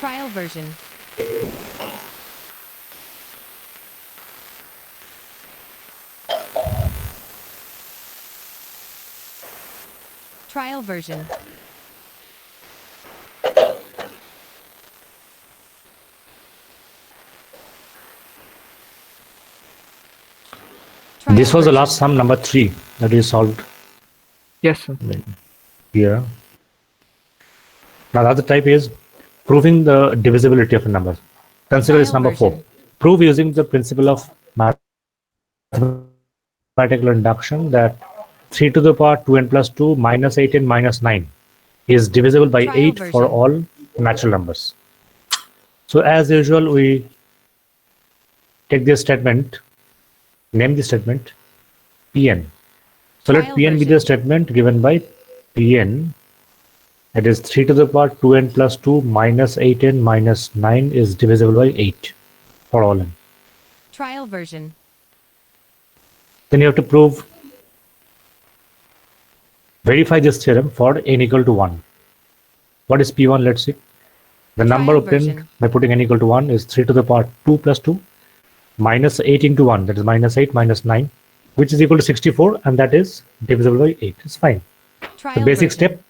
Trial version. Trial version. This was the last sum, number 3, that is solved. Yes, sir. Here. Now the other type is proving the divisibility of a number. Consider this number 4. Prove using the principle of mathematical induction that 3 to the power 2n plus 2 minus 8n minus 9 is divisible by 8 for all natural numbers. So as usual, we take this statement, name the statement Pn. So let Pn be the statement given by Pn. That is 3 to the power 2n plus 2 minus 8n minus 9 is divisible by 8 for all n. Trial version. Then you have to verify this theorem for n equal to 1. What is P1? Let's see. The number obtained by putting n equal to 1 is 3 to the power 2 plus 2 minus 8 into 1, that is minus 8 minus 9, which is equal to 64, and that is divisible by 8. It's fine. The basic step,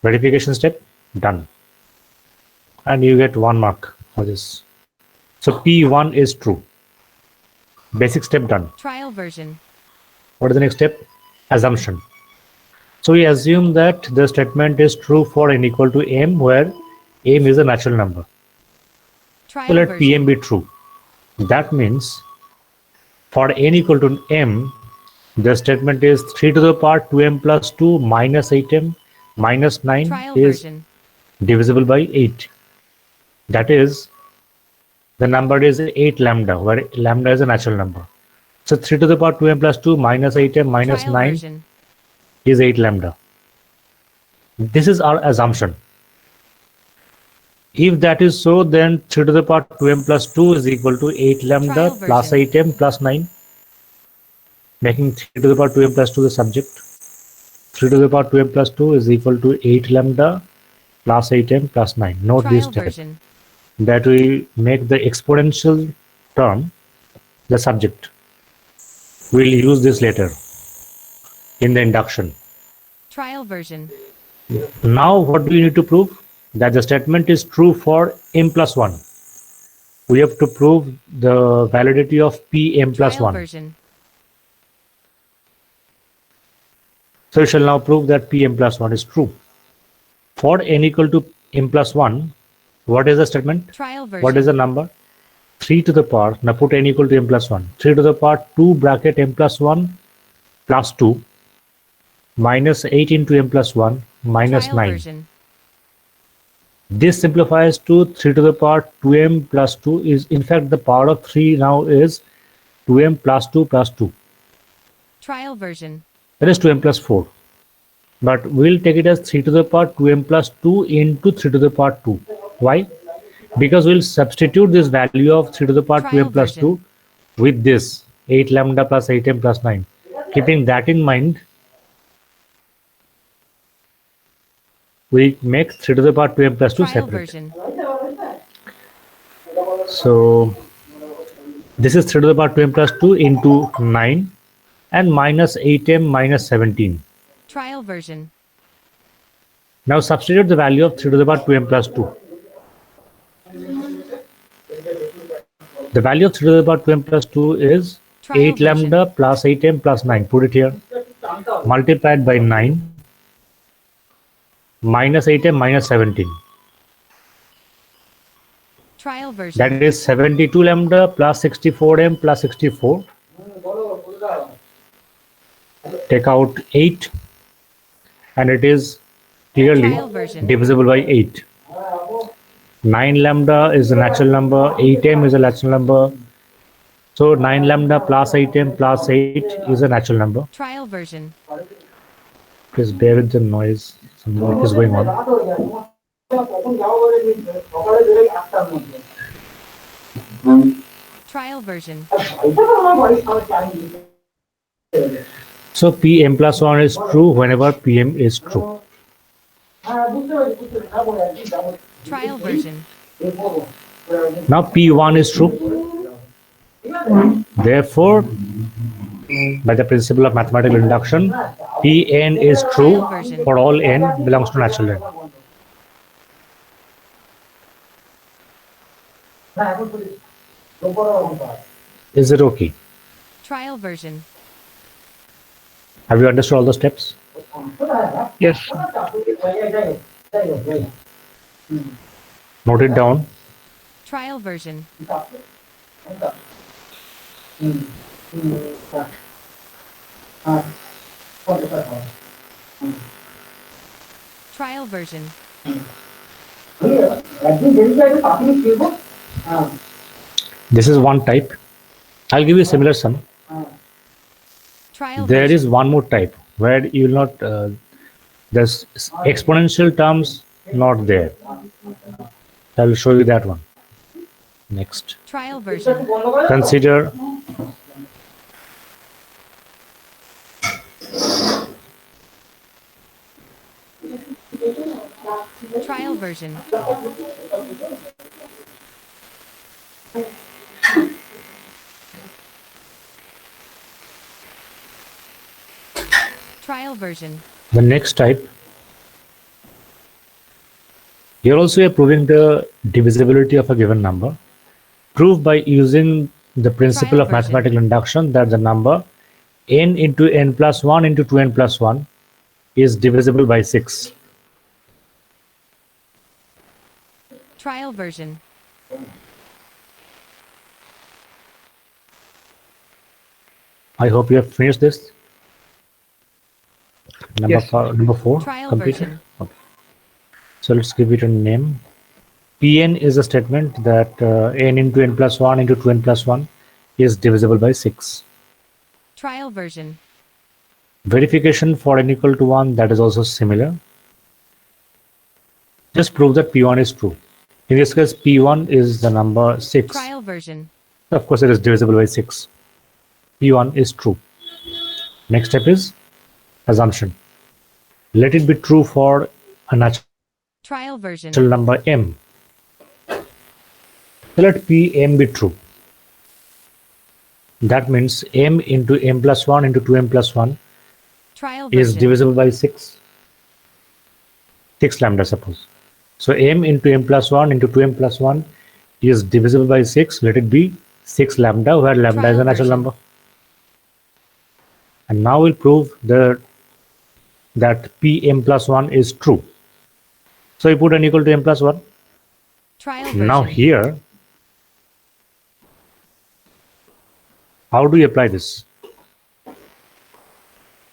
verification step, done. And you get 1 mark for this. So P1 is true. Basic step done. Trial version. What is the next step? Assumption. So we assume that the statement is true for n equal to m, where m is a natural number. So let Pm be true. That means for n equal to m, the statement is 3 to the power 2m plus 2 minus 8m minus 9 is divisible by 8. That is, the number is 8 lambda, where lambda is a natural number. So 3 to the power 2m plus 2 minus 8m minus 9 is 8 lambda. This is our assumption. If that is so, then 3 to the power 2m plus 2 is equal to 8 lambda plus 8m plus 9, making 3 to the power 2m plus 2 the subject. 3 to the power 2m plus 2 is equal to 8 lambda plus 8m plus 9. Note this step, that we make the exponential term the subject. We'll use this later in the induction. Trial version. Now what do we need to prove? That the statement is true for m plus 1. We have to prove the validity of Pm plus 1. So we shall now prove that Pm plus 1 is true. For n equal to m plus 1, what is the statement? What is the number? 3 to the power, now put n equal to m plus 1. 3 to the power 2 bracket m plus 1 plus 2 minus 8 into m plus 1 minus 9. This simplifies to 3 to the power 2m plus 2 is, in fact, the power of 3 now is 2m plus 2 plus 2. Trial version. That is 2m plus 4. But we'll take it as 3 to the power 2m plus 2 into 3 to the power 2. Why? Because we'll substitute this value of 3 to the power 2m plus 2 with this 8 lambda plus 8m plus 9. Keeping that in mind, we make 3 to the power 2m plus 2 separate. So this is 3 to the power 2m plus 2 into 9 and minus 8m minus 17. Trial version. Now substitute the value of 3 to the power 2m plus 2. The value of 3 to the power 2m plus 2 is 8 lambda plus 8m plus 9. Put it here. Multiplied by 9. Minus 8m minus 17. Trial version. That is 72 lambda plus 64m plus 64. Take out 8 and it is clearly divisible by 8. 9 lambda is a natural number, 8m is a natural number. So 9 lambda plus 8m plus 8 is a natural number. Trial version. Please bear with the noise. Some work is going on. Trial version. So Pm plus 1 is true whenever Pm is true. Trial version. Now P1 is true. Therefore, by the principle of mathematical induction, Pn is true Trial version. for all n belongs to natural n. Is it okay? Trial version. Have you understood all the steps? Yes. Note it down. Trial version. Trial version. This is one type. I'll give you a similar sum. Trial There version. is one more type where you will not, there's exponential terms not there. I'll show you that one. Next. Trial version. Consider Trial version. Trial version. the next type. Here also we are proving the divisibility of a given number. Prove by using the principle Trial of version. mathematical induction that the number n into n plus 1 into 2n plus 1 is divisible by 6. Trial version. I hope you have finished this. Yes. Number 4. Trial completed. version. Okay. So let's give it a name. Pn is a statement that n into n plus 1 into 2n plus 1 is divisible by 6. Trial version. Verification for n equal to 1, that is also similar. Just prove that P1 is true. In this case, P1 is the number 6. Trial version. Of course, it is divisible by 6. P1 is true. Next step is assumption. Let it be true for a natural Trial version. number m. So let Pm be true. That means m into m plus 1 into 2m plus 1 Trial is version. divisible by 6. 6 lambda, suppose. So m into m plus 1 into 2m plus 1 is divisible by 6. Let it be 6 lambda, where lambda is a Trial natural version. number. And now we'll prove that Pm plus 1 is true. So you put n equal to m plus 1. Trial version. Now here, how do you apply this?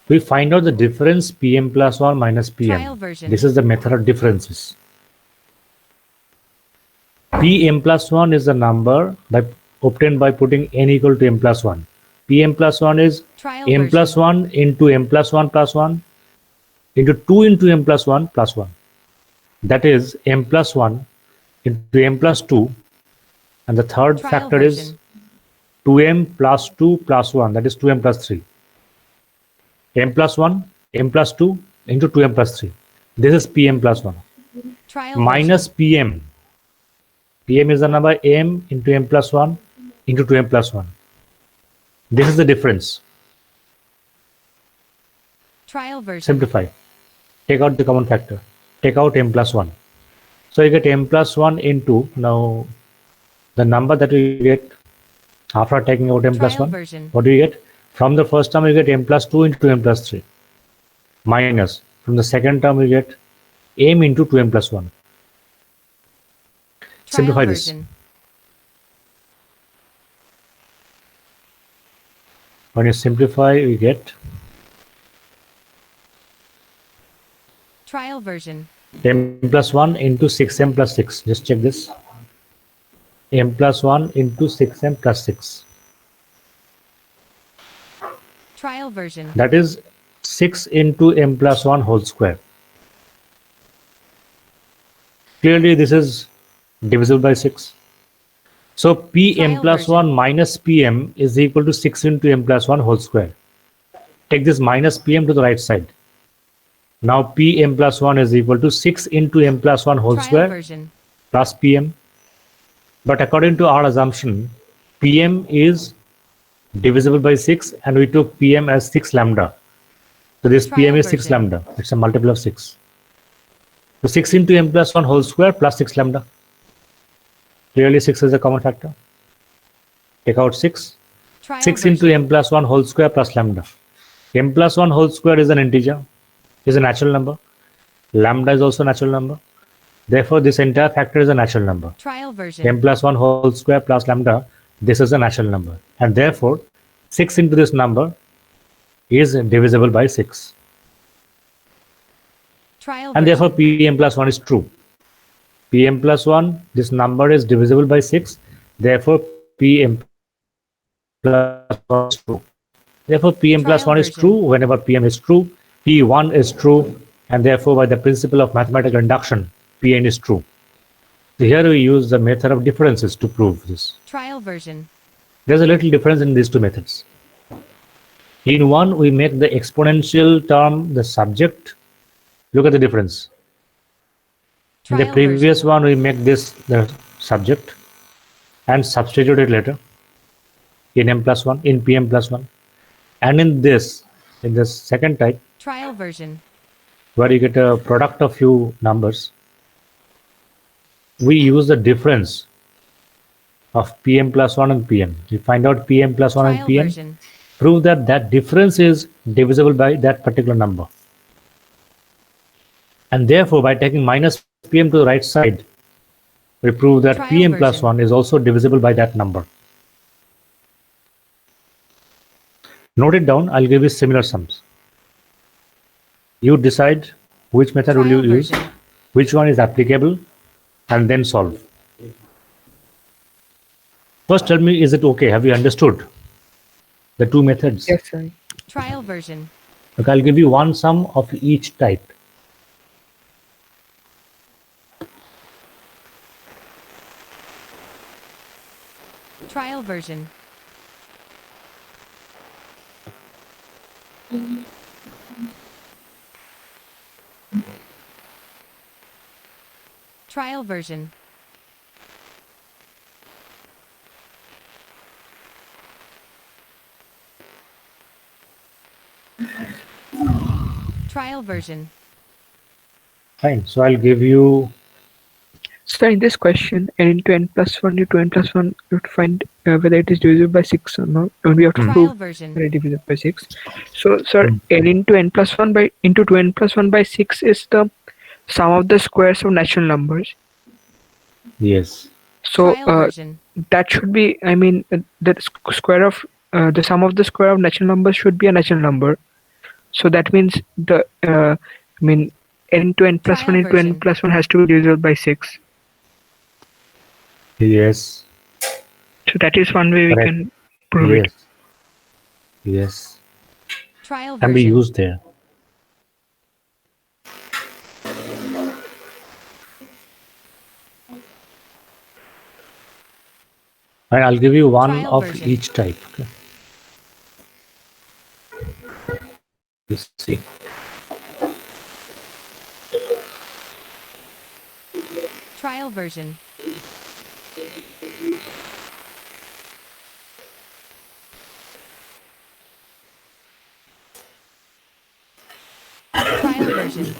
We find out the difference Pm plus 1 minus Pm. Trial version. This is the method of differences. Pm plus 1 is the number obtained by putting n equal to m plus 1. Pm plus 1 is Trial m version. plus 1 into m plus 1 plus 1 into 2 into m plus 1 plus 1. That is m plus 1 into m plus 2, and the third Trial factor is version. 2m plus 2 plus 1, that is 2m plus 3. m plus 1, m plus 2 into 2m plus 3. This is Pm plus 1. Trial Minus version. Pm. Pm is the number m into m plus 1 into 2m plus 1. This is the difference. Trial version. Simplify. Take out the common factor. Take out m plus 1. So you get m plus 1 into, now the number that we get after taking out m plus Trial 1. version. What do you get? From the first term you get m plus 2 into m plus 3. Minus. From the second term you get m into 2m plus 1. Trial Simplify this. version. When you simplify, we get Trial version. m plus 1 into 6m plus 6. Just check this. M plus 1 into 6m plus 6. Trial version. That is 6 into m plus 1 whole square. Clearly, this is divisible by 6. So Pm Trial plus version. 1 minus Pm is equal to 6 into m plus 1 whole square. Take this minus Pm to the right side. Now Pm plus 1 is equal to 6 into m plus 1 whole Trial square version. plus PM. But according to our assumption, PM is divisible by 6 and we took PM as 6 lambda. So this PM Trial is 6 version. lambda. It's a multiple of 6. So 6 into m plus 1 whole square plus 6 lambda. Clearly 6 is a common factor. Take out 6. Trial 6 into version. m plus 1 whole square plus lambda. M plus 1 whole square is an integer, is a natural number. Lambda is also a natural number. Therefore, this entire factor is a natural number. Trial version. M plus 1 whole square plus lambda, this is a natural number. And therefore, 6 into this number is divisible by 6. Trial And therefore, version. Pm plus 1 is true. Pm plus 1, this number is divisible by 6. Therefore, Pm plus 1 is true. Therefore, Pm plus Trial 1 is version. true whenever Pm is true. P1 is true. And therefore, by the principle of mathematical induction, Pn is true. So here we use the method of differences to prove this. Trial version. There's a little difference in these two methods. In one, we make the exponential term the subject. Look at the difference. In the Trial previous version. one, we make this the subject and substitute it later in m plus 1, in pm plus 1. And in this second type, Trial version. where you get a product of few numbers, we use the difference of pm plus 1 and pm. We find out pm plus 1 and Trial pm, version. prove that that difference is divisible by that particular number. And therefore, by taking minus pm to the right side, we prove that Trial pm plus version. 1 is also divisible by that number. Note it down, I'll give you similar sums. You decide which method will you Trial use, version. which one is applicable, and then solve. First tell me, is it okay? Have you understood the two methods? Yes, sir. Trial version. Okay, I'll give you one sum of each type. Trial version. Trial version. Trial version. Fine. So I'll give you, So in this question, n into n plus 1 into n plus 1, you have to find whether it is divisible by 6 or not. And we have to Trial prove version. that it is divisible by 6. So, sir, n into n plus 1 by into 2n plus 1 by 6 is the sum of the squares of natural numbers. yes. So Trial version. that should be, I mean, the square of the sum of the square of natural numbers should be a natural number. So that means the I mean n into n plus Trial 1 into n version. plus 1 has to be divisible by 6. Yes. So that is one way we Correct. can prove Yes. it. Yes. Trial Can be version. used there. And I'll give you one Trial of version. each type. Okay. Let's see. Trial version. Trial version.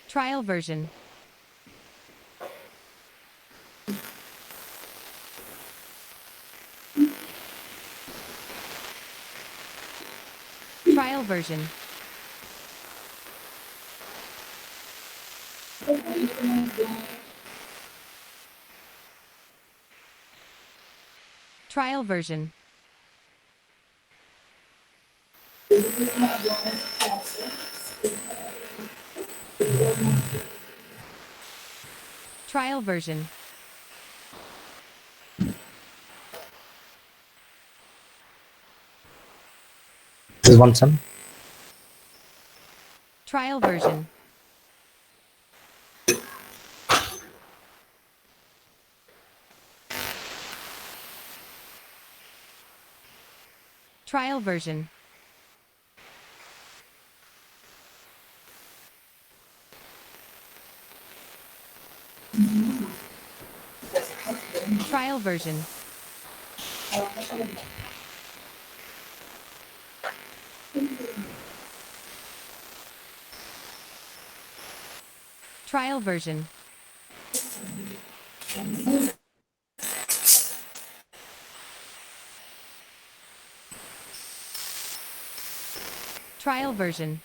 Trial version. Trial version. Trial version. Trial version. This is one sum. Trial version. Trial version. Trial version. Trial version. Trial version.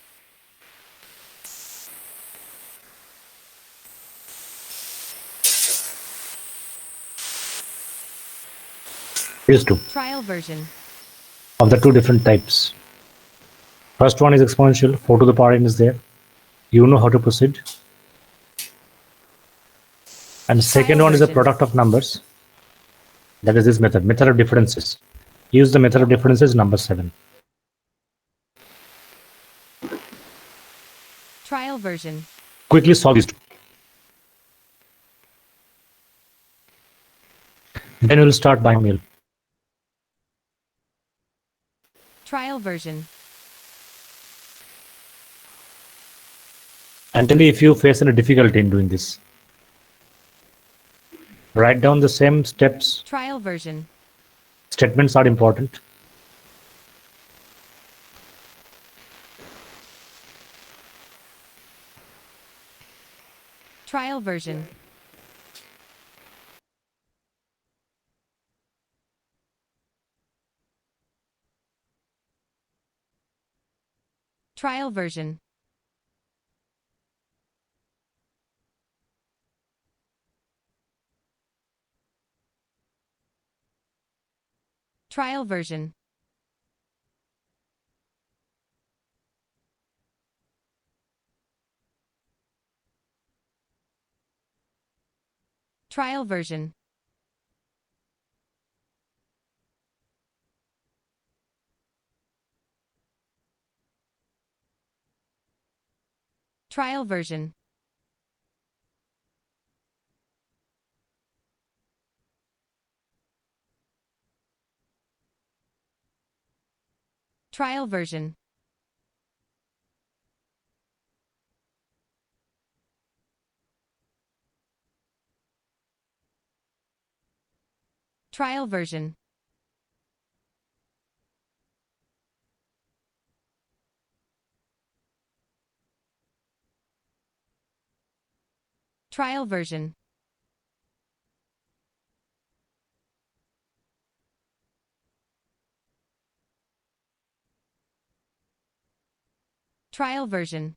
These two Trial version. of the two different types. First one is exponential, 4 to the power n is there. You know how to proceed. And second one is a version. product of numbers. That is this method of differences. Use the method of differences, number 7. Trial version. Quickly solve these two. Then we'll start binomial. Trial version. And tell me if you face any difficulty in doing this. Write down the same steps. Trial version. Statements are important. Trial version. Trial version. Trial version. Trial version. Trial version. Trial version. Trial version. Trial version. Trial version.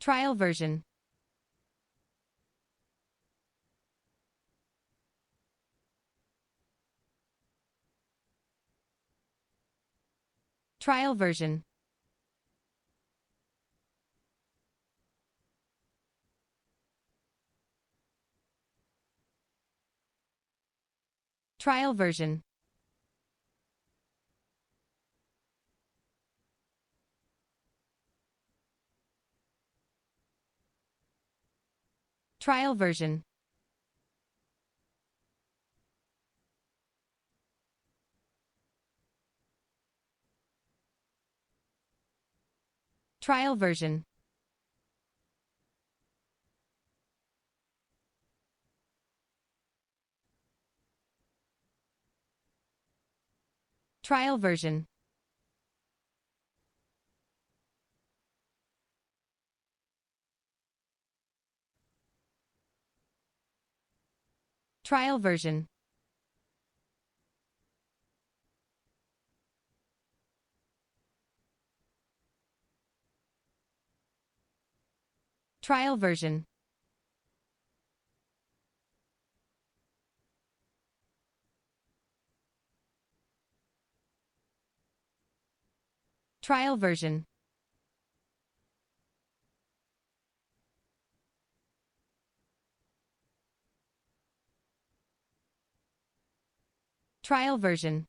Trial version. Trial version. Trial version. Trial version. Trial version. Trial version. Trial version. Trial version. Trial version. Trial version.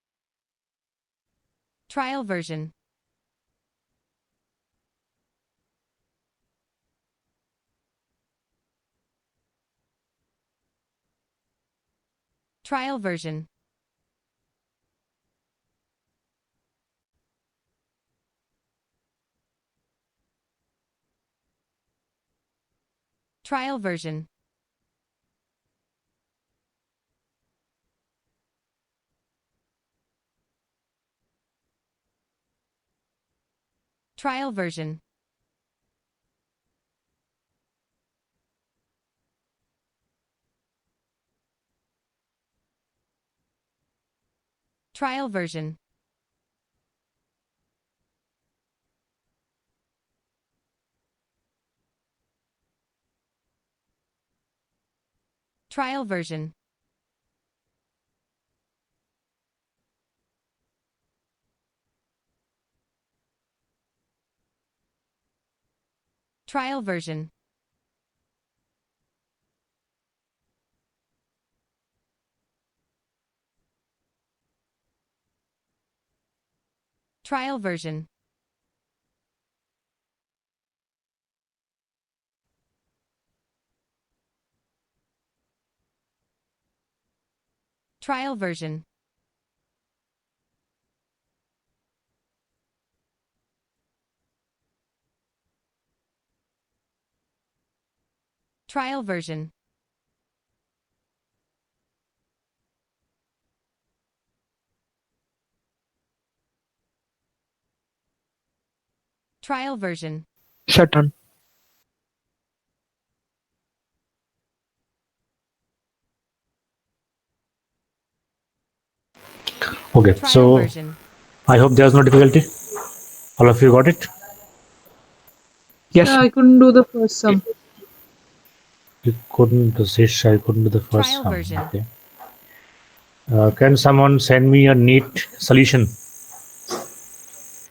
Trial version. Trial version. Trial version. Trial version. Trial version. Trial version. Trial version. Trial version. Trial version. Trial version. Trial version. Certain. Okay, Trial so version. I hope there's no difficulty. All of you got it? Yes. I couldn't do the first sum. You couldn't do this, I couldn't do the first Trial sum. version. Okay. Can someone send me a neat solution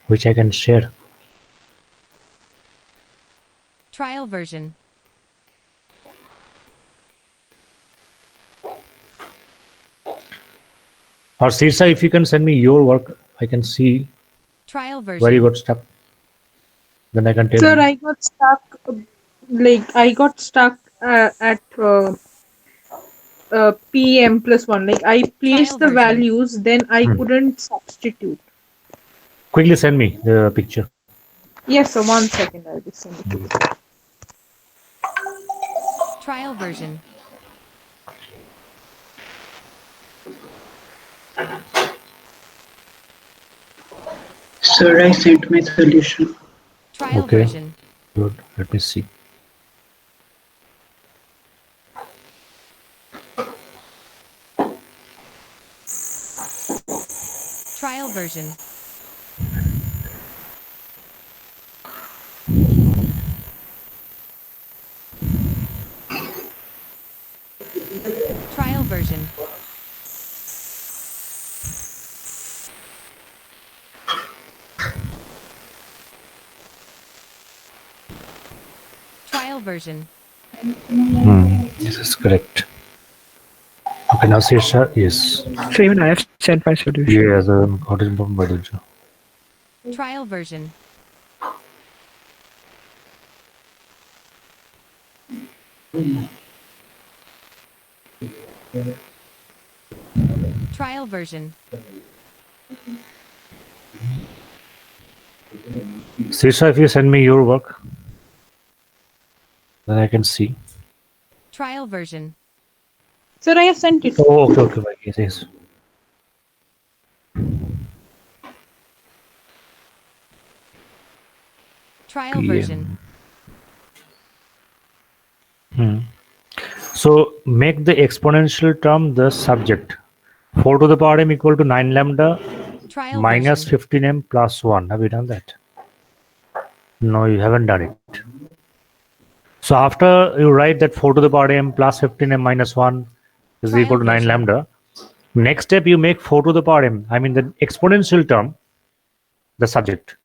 which I can share? Trial version. Or Sirsa, if you can send me your work, I can see Trial version. where you got stuck. Then I can tell Sir, you. I got stuck. I got stuck at PM plus 1. Like, I placed the version. values, then I couldn't substitute. Quickly send me the picture. Yes, sir. 1 second. I'll just send it to you. Trial version. Sir, I sent my solution. Trial Okay. version. Good. Let me see. Trial version. Trial version. Trial version. This is correct. Okay, now Sirsa is. So even I have sent my solution. Yes, got it from Badalja. Trial version. Trial version. Sirsa, if you send me your work, then I can see. Trial version. Sir, I have sent it. Oh, okay, okay, yes, yes. Trial PM. version. So make the exponential term the subject. 4 to the power m equal to 9 lambda Trial minus version. 15m plus 1. Have you done that? No, you haven't done it. So after you write that 4 to the power m plus 15m minus 1 is Trial equal to 9 version. lambda. Next step, you make 4 to the power m. I mean the exponential term, the subject.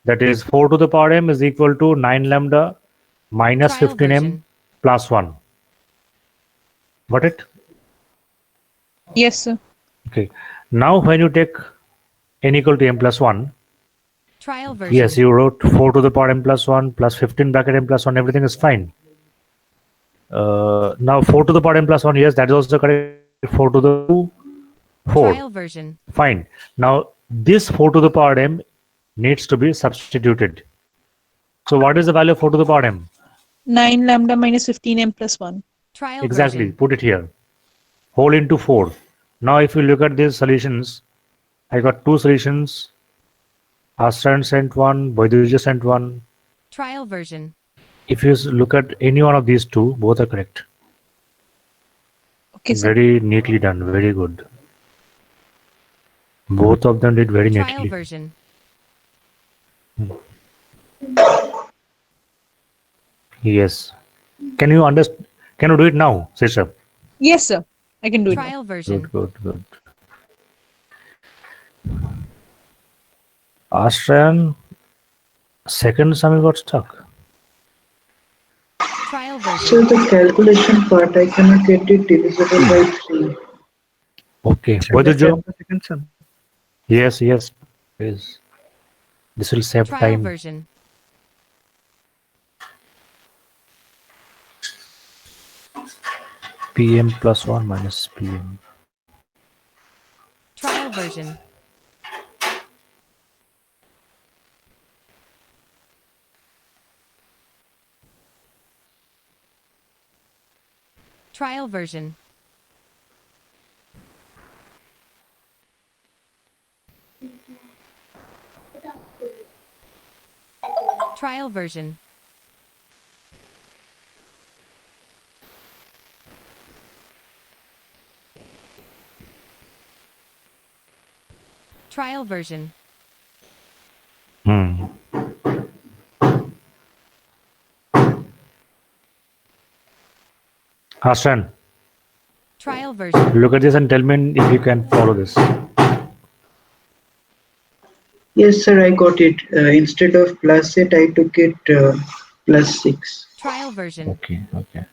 That is 4 to the power m is equal to 9 lambda minus Trial 15m version. plus 1. Got it? Yes, sir. Okay. Now when you take n equal to m plus 1. Trial version. Yes, you wrote 4 to the power m plus 1 plus 15 bracket m plus 1. Everything is fine. Now 4 to the power m plus 1. Yes, that is also correct. 4 to the 2, 4. Trial version. Fine. Now this 4 to the power m needs to be substituted. So what is the value of 4 to the power m? 9 lambda minus 15 m plus 1. Trial Exactly. version. Put it here. Whole into 4. Now if you look at these solutions, I got two solutions. Astran sent one, Boydhuja sent one. Trial version. If you look at any one of these two, both are correct. Okay, sir. Very neatly done. Very good. Both of them did very Trial neatly. version. Yes. Can you understand? Can you do it now, Sisha? Yes, sir. I can do it. Now. Trial version. Good, good, good. Astran, second sum got stuck. Trial So version. the calculation part, I cannot get it divisible by 3. Okay. Should I Boydhuja? send the second sum? Yes, yes. Yes. This will save Trial time. version. PM plus 1 minus PM. Trial version. Trial version. Trial version. Trial version. Hmm. Astran, Trial version. look at this and tell me if you can follow this. Yes, sir, I got it. Instead of plus 8, I took it plus 6. Trial version. Okay, okay.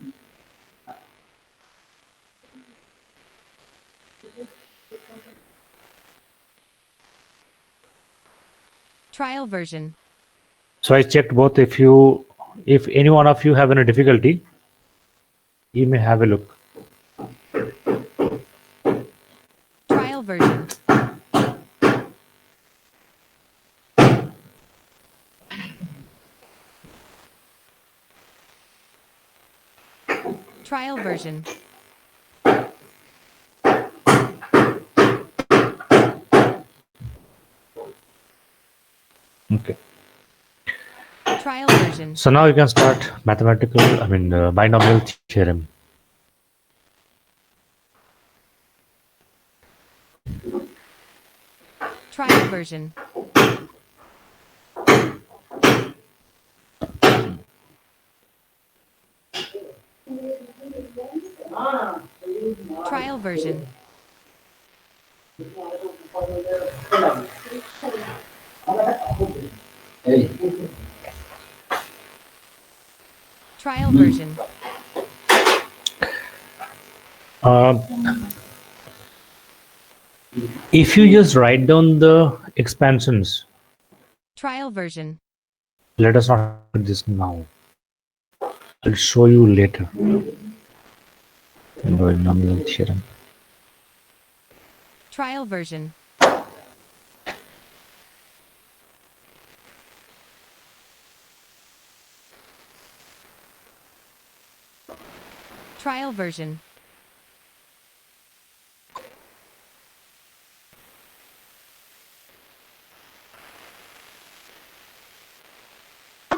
Trial version. So I checked both. If any one of you have any difficulty, you may have a look. Trial version. Trial version. Okay. Trial version. So now you can start binomial theorem. Trial version. Trial version. Trial version. If you just write down the expansions, Trial version. let us not do this now. I'll show you later. Binomial theorem. Trial version. Trial version.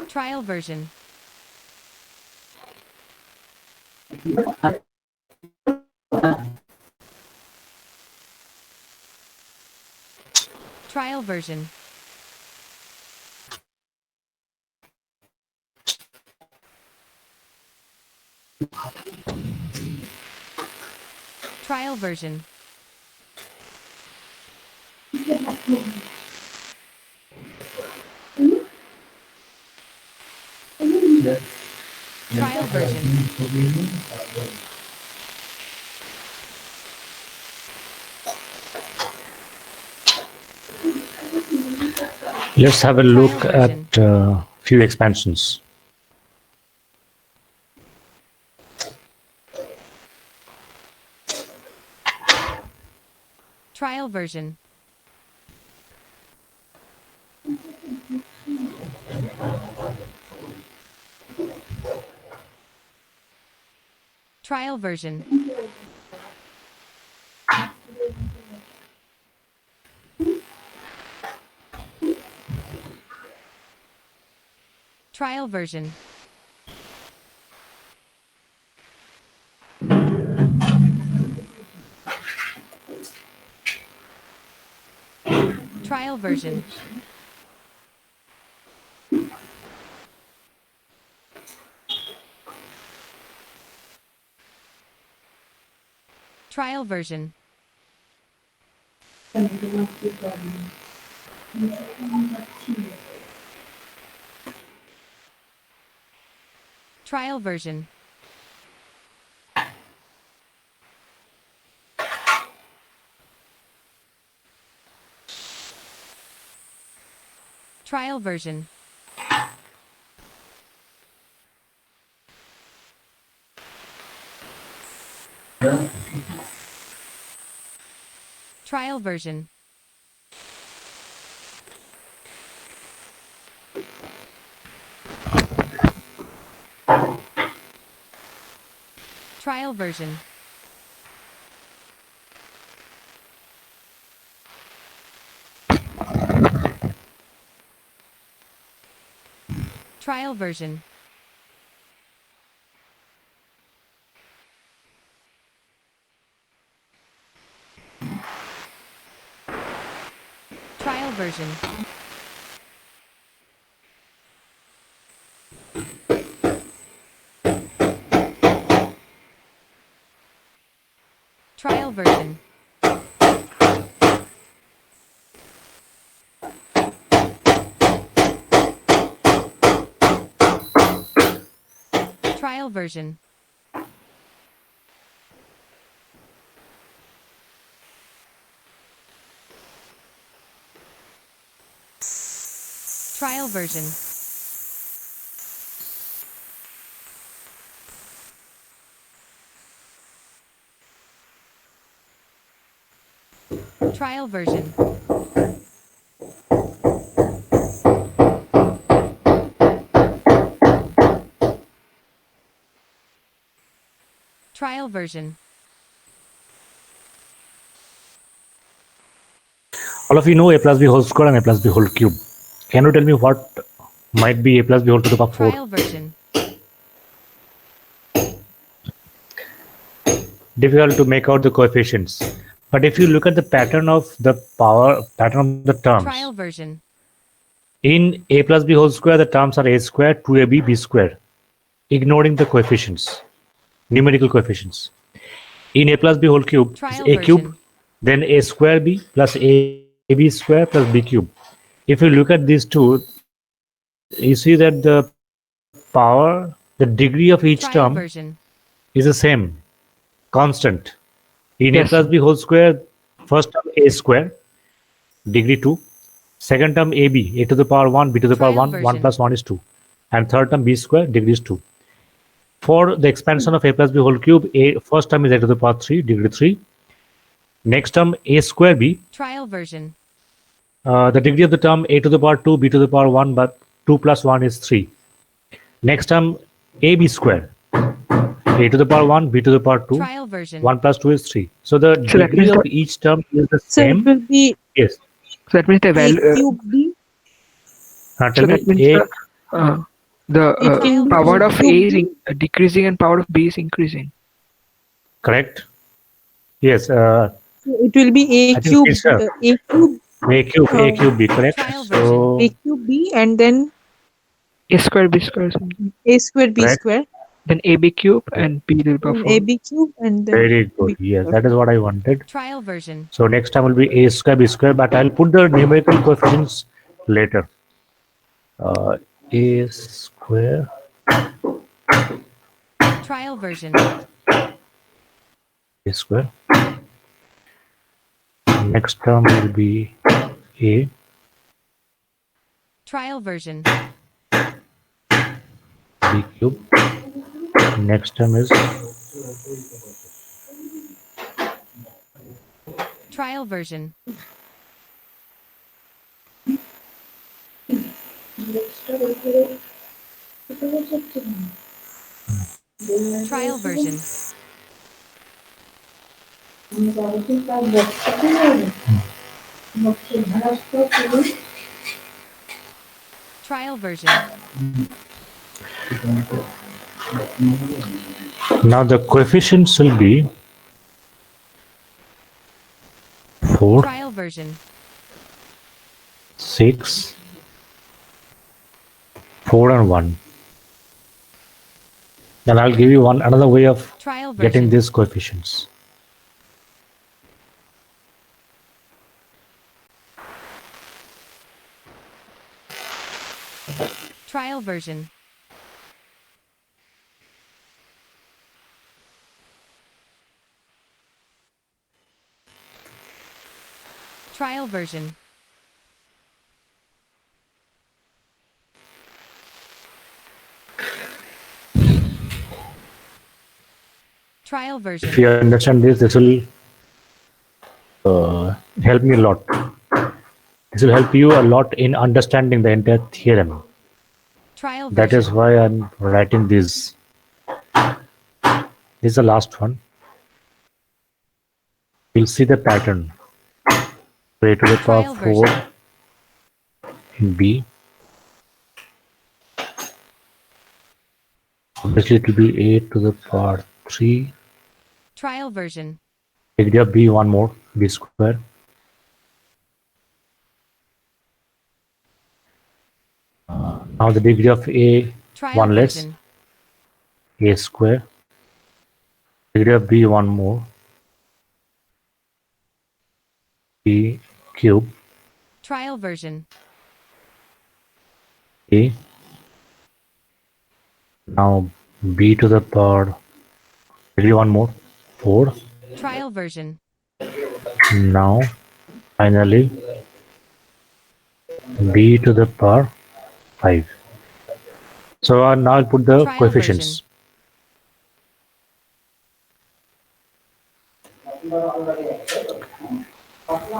Trial version. Trial version. Trial version. Trial version. Let's have a look version. at few expansions. Trial version. Trial version. Trial version. Trial version. Trial version. Trial version. Trial version. Trial version. Trial version. Trial version. Trial version. Trial version. Trial version. Trial version. Trial version. Trial version. All of you know a plus b whole square and a plus b whole cube. Can you tell me what might be a plus b whole to the power 4? Trial version. Difficult to make out the coefficients. But if you look at the pattern of the terms, Trial version. in a plus b whole square, the terms are a square, 2ab, b square, ignoring the coefficients, numerical coefficients. In a plus b whole cube, it's Trial a cube, version. then a square b plus ab square plus b cube. If you look at these two, you see that the power, the degree of each Trial term version. is the same, constant. In a Yes. plus b whole square, first term a square, degree 2. Second term ab, a to the power 1, b to the power Trial 1, 1 version. plus 1 is 2. And third term b square, degree is 2. For the expansion of a plus b whole cube, a first term is a to the power 3, degree 3. Next term a square b, Trial version. the degree of the term a to the power 2, b to the power 1, but 2 plus 1 is 3. Next term ab square, a to the power 1, b to the power 2, Trial version. 1 plus 2 is 3. So the So that degree means of each term is the So it same. will be Yes. So that means the a value. cube b. Tell So me, that means a the It can be power a of A cube is b. decreasing and power of B is increasing. correct? Yes. So it will be I think Fisher. a cube, A cube b, correct? Trial So a cube b, and then A square, B square, something. a square b correct. square, Then AB cube and B to the power and 4. a b cube, and then Very b good. Yes, square. that is what I wanted. Trial version. So next time will be a square b square, but I'll put the numerical coefficients later. A square Trial version. a square. Next term will be a Trial version. B cube. Next term is Trial version. Trial version. Trial version. now the coefficients will be 4, Trial version. 6, 4 and 1. Then I'll give you another way of Trial getting version. these coefficients. Trial version. Trial version. Trial If version. you understand this will help me a lot. This will help you a lot in understanding the entire theorem. Trial That is version. why I'm writing this. This is the last one. We'll see the pattern. So a to the power Trial 4 version. in B. Obviously it will be a to the power 3. Trial version. Degree of B one more, B square. Now the degree of A Trial one less, version. A square. Degree of B one more, B cube. Trial version. A. Now B to the power, degree one more, 4. Trial version. Now finally B to the power 5. So now I'll put the Trial coefficients.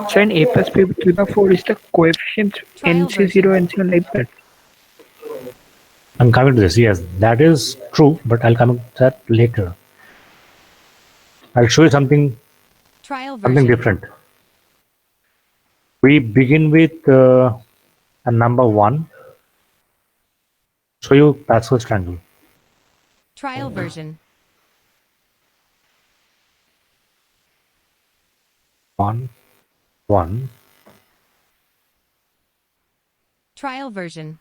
So in a plus b to the 4 is the coefficient Trial NC0 and so like that. I'm coming to this. Yes, that is true, but I'll come to that later. I'll show you something Trial something version. different. We begin with a number 1. Show you Pascal's triangle. Trial version. 1, 1. Trial version.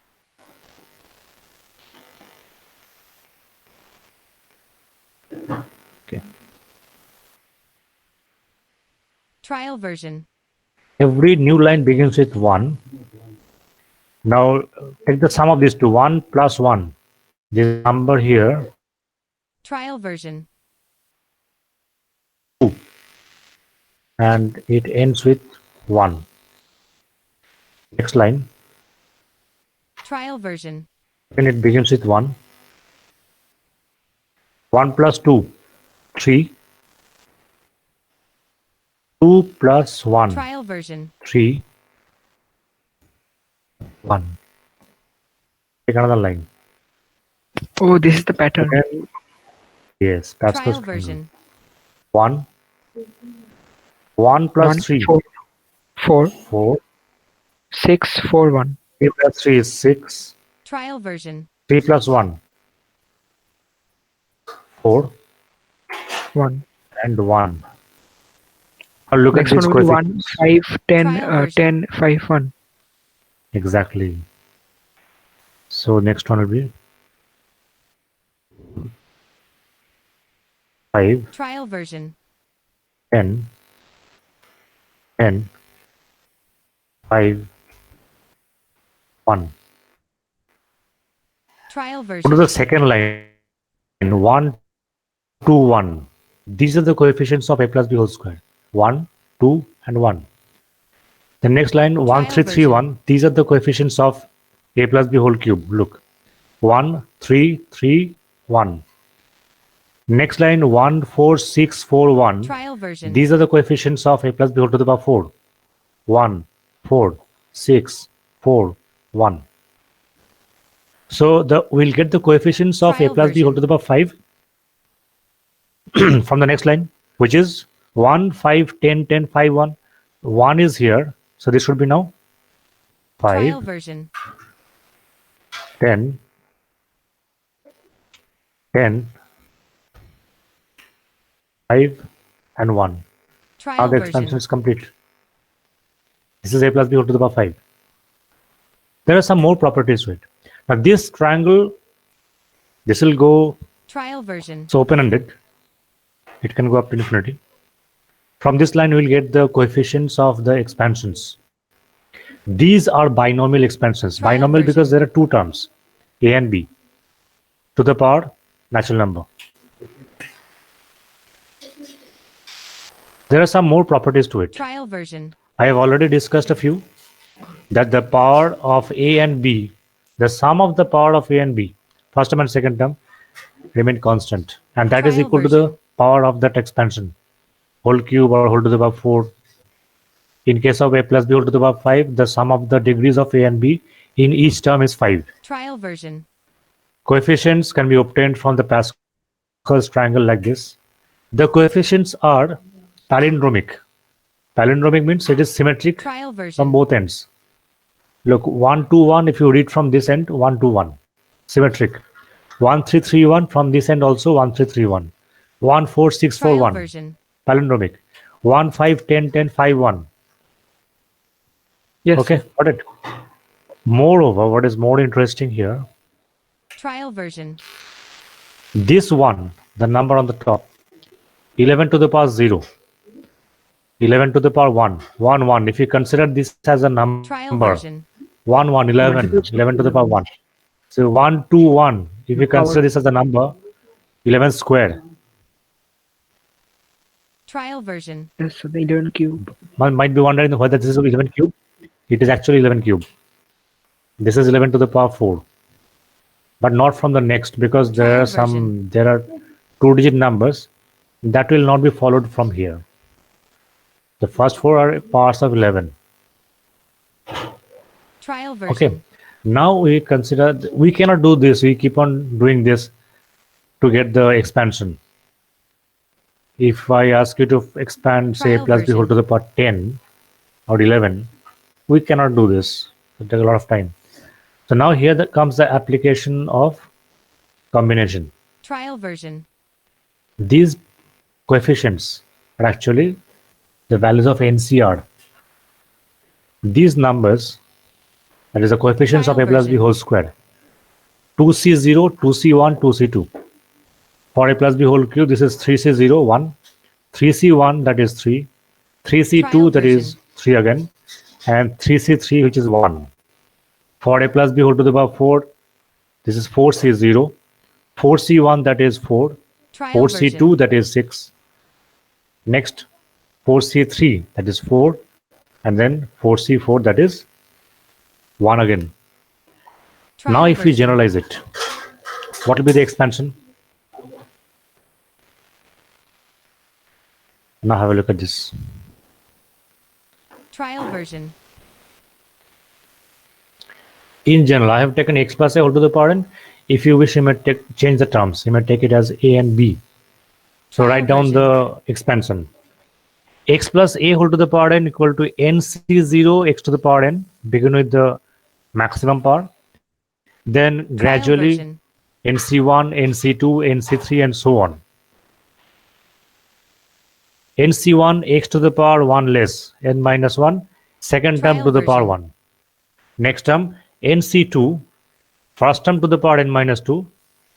Okay. Trial version. Every new line begins with 1. Now take the sum of these two. 1 plus 1. This number here, Trial version. 2. And it ends with 1. Next line, Trial version. when it begins with 1. 1 plus 2, 3. 2 plus 1, Trial version. 3. 1. Take another line. Oh, this is the pattern. Again, yes, Pascal's Trial version. 1. 1 plus 1, 3, 4, 4, 4. 6, 4, 1. 3 plus 3 is 6. Trial version. 3 plus 1, 4. 1. And 1. Now look Next at this one will be 1, coefficients. 5, 10, Trial version. 10, 5, 1. Exactly. So next one will be 5, Trial version. 10, 10, 5, 1. Trial Go to version. the second line. 1, 2, 1. These are the coefficients of a plus b whole square. 1, 2, and 1. The next line 1, Trial 3, 3, version. 1. These are the coefficients of a plus b whole cube. Look, 1, 3, 3, 1. Next line, 1, 4, 6, 4, 1. Trial version. These are the coefficients of a plus b whole to the power 4. 1, 4, 6, 4, 1. So we'll get the coefficients of a Trial plus b whole to the power 5 from the next line, which is 1, 5, 10, 10, 5, 1. 1 is here, so this should be now 5, Trial version. 10, 10, 5, and 1. Now Trial the expansion version. is complete. This is a plus b whole to the power 5. There are some more properties to it. Now this triangle, this will go, Trial version. it's open-ended. It can go up to infinity. From this line, we will get the coefficients of the expansions. These are binomial expansions. Trial Binomial because version. there are two terms, a and b, to the power natural number. There are some more properties to it. Trial version. I have already discussed a few. That the power of a and b, the sum of the power of a and b, first term and second term, remain constant. And that is Trial equal to the version. power of that expansion, whole cube or whole to the power 4. In case of a plus b whole to the power 5, the sum of the degrees of a and b in each term is 5. Trial version. Coefficients can be obtained from the Pascal's triangle like this. The coefficients are palindromic. Palindromic means it is symmetric Trial from version. both ends. Look, 1, 2, 1, if you read from this end, 1, 2, 1. Symmetric. 1, 3, 3, 1, from this end also 1, 3, 3, 1. 1, 4, 6, 4, Trial 1. version. Palindromic. 1, 5, 10, 10, 5, 1. Yes. Okay, got it. Moreover, what is more interesting here, Trial version. this one, the number on the top, 11 to the power 0, 11 to the power 1, 1, 1. If you consider this as a Trial number, version. 1, 1, 11, 11 to the power 1. So 1, 2, 1. If you consider this as a number, 11 square. Trial version. Yes, so the 11 cube. One might be wondering whether this is 11 cube. It is actually 11 cube. This is 11 to the power 4. But not from the next, because there are Trial there are 2-digit numbers that will not be followed from here. The first 4 are parts of 11. Trial version. Okay. Now we consider, we cannot do this. We keep on doing this to get the expansion. If I ask you to expand, say, Trial plus b whole version. to the power 10 or 11, we cannot do this. It takes a lot of time. So now here comes the application of combination. Trial version. These coefficients are actually the values of NCR. These numbers, that is the coefficients of Trial a plus b version. whole square. 2C0, 2C1, 2C2. For a plus b whole cube, this is 3C0, 1. 3C1, that is 3. 3C2, Trial that is version. 3 again. And 3C3, which is 1. For a plus b whole to the power 4, this is 4C0. 4C1, that is 4. Trial 4C2, version. that is 6. Next, 4C3, that is 4. And then 4C4, that is 1 again. Trial Now if we version. generalize it, what will be the expansion? Now have a look at this. Trial version. In general, I have taken x plus a whole to the power n. If you wish, you may change the terms. You may take it as a and b. So Trial write down version. the expansion. X plus a whole to the power n equal to nc0 x to the power n. Begin with the maximum power. Then Trial gradually version. nc1, nc2, nc3, and so on. nc1 x to the power 1 less n minus 1, second term Trial to the power version. 1. Next term nc2, first term to the power n minus 2,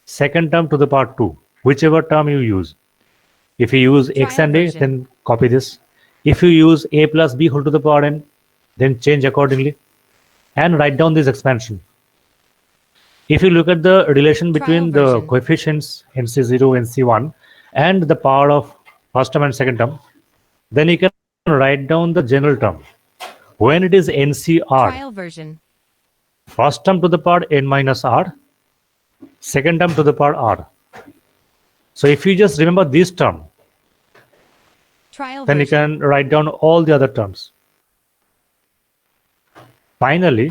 second term to the power 2, whichever term you use. If you use x Trial and a, version. then copy this. If you use a plus b whole to the power n, then change accordingly and write down this expansion. If you look at the relation between the version. coefficients nc0, nc1 and the power of first term and second term, then you can write down the general term. When it is NCR, Trial version. first term to the power n minus r, second term to the power r. So if you just remember this term, Trial then you version. can write down all the other terms. Finally,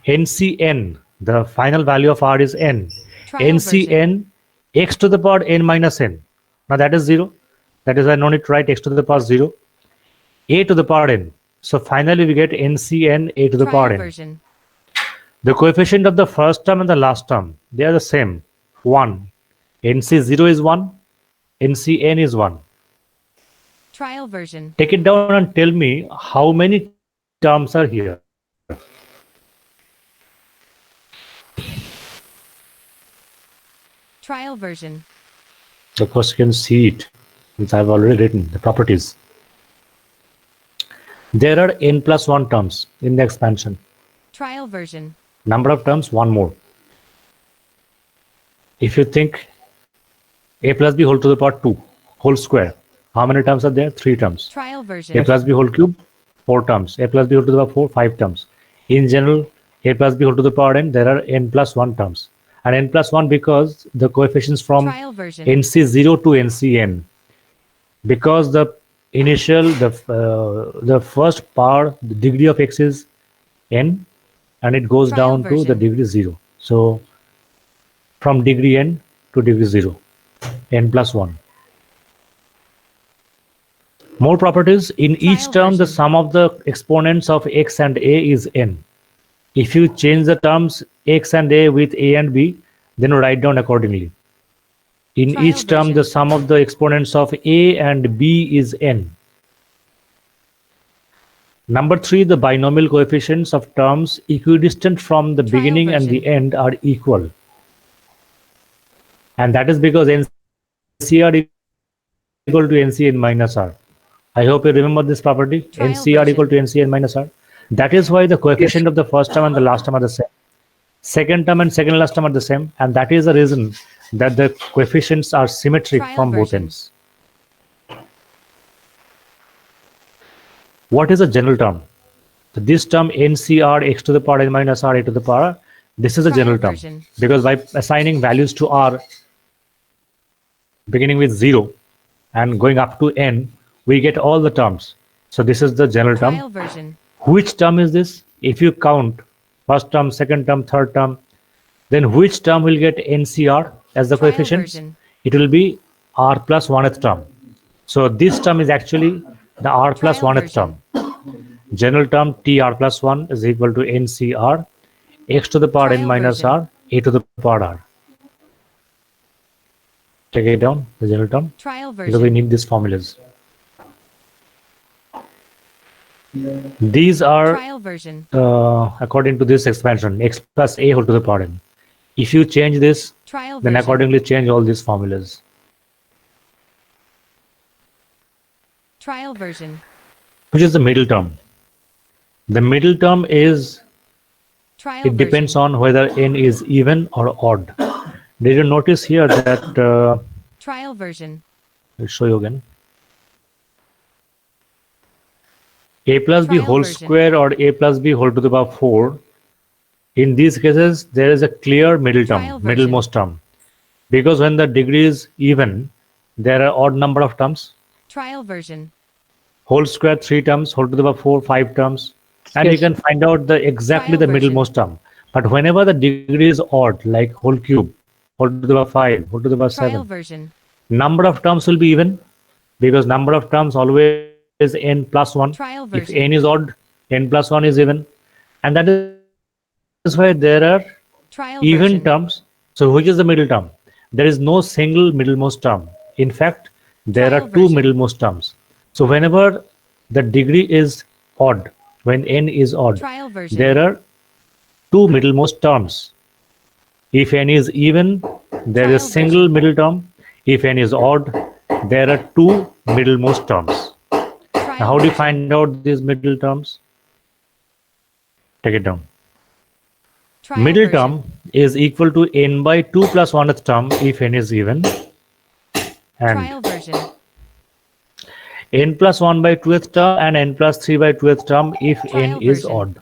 NCN, the final value of r is n. Trial version. NCN x to the power n minus n. Now that is 0. That is why no need to write x to the power 0. A to the power n. So finally we get NCN a to the power Trial n. version. The coefficient of the first term and the last term, they are the same, 1. NC0 is 1, NCN is 1. Trial version. Take it down and tell me how many terms are here. Trial version. Of course, you can see it since I've already written the properties. There are n plus 1 terms in the expansion. Trial version. Number of terms, 1 more. If you think a plus b whole to the power 2 whole square, how many terms are there? 3 terms. Trial version. A plus b whole cube, 4 terms. A plus b whole to the power 4, 5 terms. In general, a plus b whole to the power n, there are n plus 1 terms. And n plus 1 because the coefficients from Trial version. NC0 to NCN. Because the initial, the first power, the degree of x is n, and it goes Trial down to the version. degree 0. So from degree n to degree 0, n plus 1. More properties. In each Trial term, the version. sum of the exponents of x and a is n. If you change the terms x and a with a and b, then write down accordingly. In Trial each term, version. the sum of the exponents of a and b is n. Number 3, the binomial coefficients of terms equidistant from the Trial beginning and the version. end are equal. And that is because NCR equal to NCN minus R. I hope you remember this property. Trial NCR equal to version. NCN minus R. That is why the coefficient of the first term and the last term are the same. Second term and second last term are the same. And that is the reason that the coefficients are symmetric Trial from both version. ends. What is a general term? So this term NCR x to the power n minus R a to the power, this is a Trial general term. version. Because by assigning values to R beginning with 0 and going up to n, we get all the terms. So this is the general term. Trial version. Which term is this? If you count first term, second term, third term, then which term will get NCR as the Trial coefficients? version. It will be R plus 1th term. So this term is actually the R plus Trial 1th version. term. General term TR plus 1 is equal to NCR, x to the power n Trial minus version. R, a to the power R. Take it down, the general term, Trial because we version. need these formulas. These are Trial version. according to this expansion, x plus a whole to the power n. If you change this, Trial then version. accordingly change all these formulas. Trial version. Which is the middle term? The middle term is, Trial it depends version. on whether n is even or odd. Did you notice here that, Trial version. I'll show you again. A plus b Trial whole version. square or a plus b whole to the power 4. In these cases, there is a clear middle Trial term, middlemost term. Because when the degree is even, there are odd number of terms. Trial version. Whole square 3 terms, whole to the power 4 5 terms, and you Yes. can find out the exactly Trial the version. middlemost term. But whenever the degree is odd, like whole cube, whole to the power 5, whole to the power Trial 7, version. number of terms will be even, because number of terms always is n plus 1. Trial If version. n is odd, n plus 1 is even, and that is why there are Trial even version. terms. So which is the middle term? There is no single middlemost term. In fact, there Trial are two version. middlemost terms. So whenever the degree is odd, when n is odd, Trial version. there are two middlemost terms. If n is even, there is Trial single middle term. If n is odd, there are two middlemost terms. Now, Trial how do you version. find out these middle terms? Take it down. Trial Middle version. term is equal to n by 2 plus 1th term if n is even, and Trial version. n plus 1 by 2th term and n plus 3 by 2th term if n Trial is version. odd.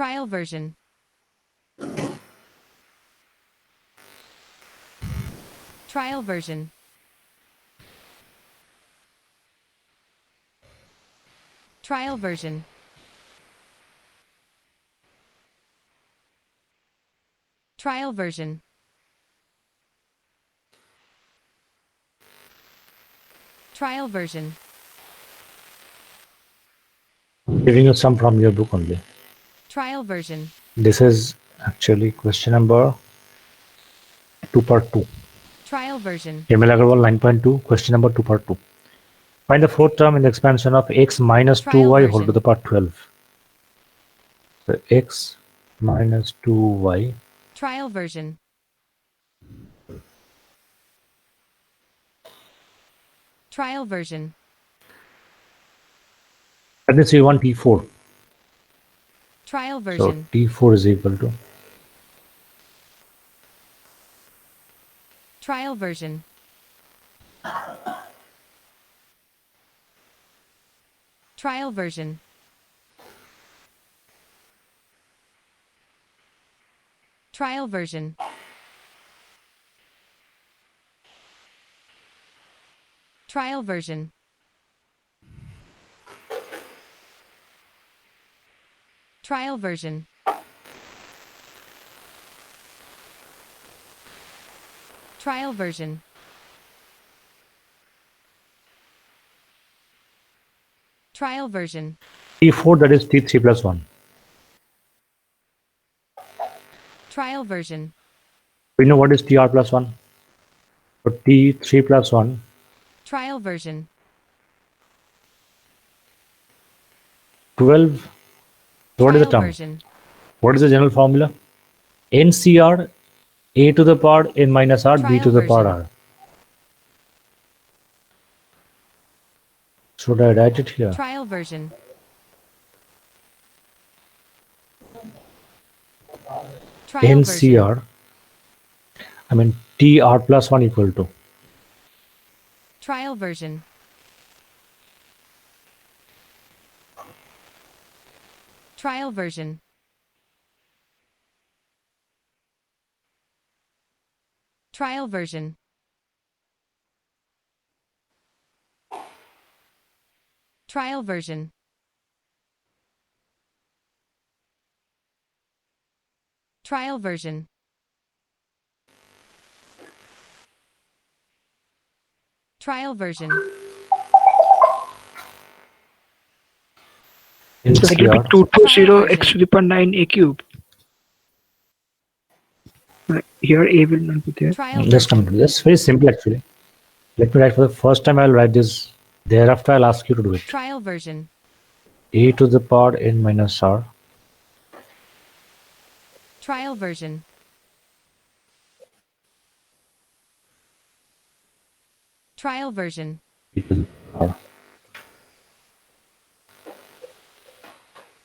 Trial version. Trial version. Trial version. Trial version. Trial version. Giving you some from your book only. Trial version. This is actually question number 2 part 2. Trial version. ML Agarwal 9.2, question number 2 part 2. Find the fourth term in the expansion of x minus Trial 2y whole to version. the power 12. So x minus 2y. Trial version. Trial version. That means we want t4. Trial So version. t4 is equal to Trial version. Trial version. Trial version. Trial version. Trial version. Trial version. Trial version. t4, that is t3 plus 1. Trial version. We know what is tr plus 1. So t3 plus 1. Trial version. 12. What is the Trial term? version. What is the general formula? NCR a to the power n minus r, b Trial to the power version. r. Should I write it here? Trial version. Trial version. NCR, I mean tr plus 1 equal to Trial version. Trial version. Trial version. Trial version. Trial version. Trial version. So it will be NCR. 220 x to the power 9 a cube. Here a will not be there. Trial Just come version. to this. Very simple actually. Let me write for the first time. I'll write this. Thereafter, I'll ask you to do it. Trial version. A to the power n minus r. Trial version. Trial version. E to the power.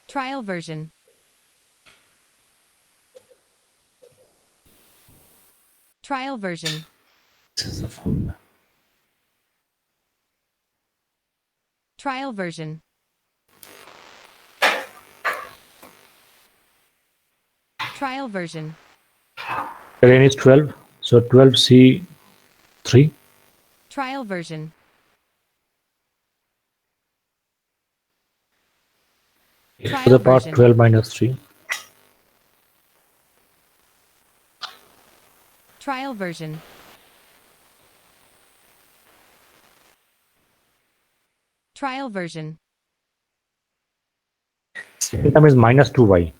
Trial version. Trial version. This is the formula. Trial version. Trial version. The n is 12. So 12c3. Trial version. To Trial the power version. 12 minus 3. Trial version. Trial version. Second term is minus 2y.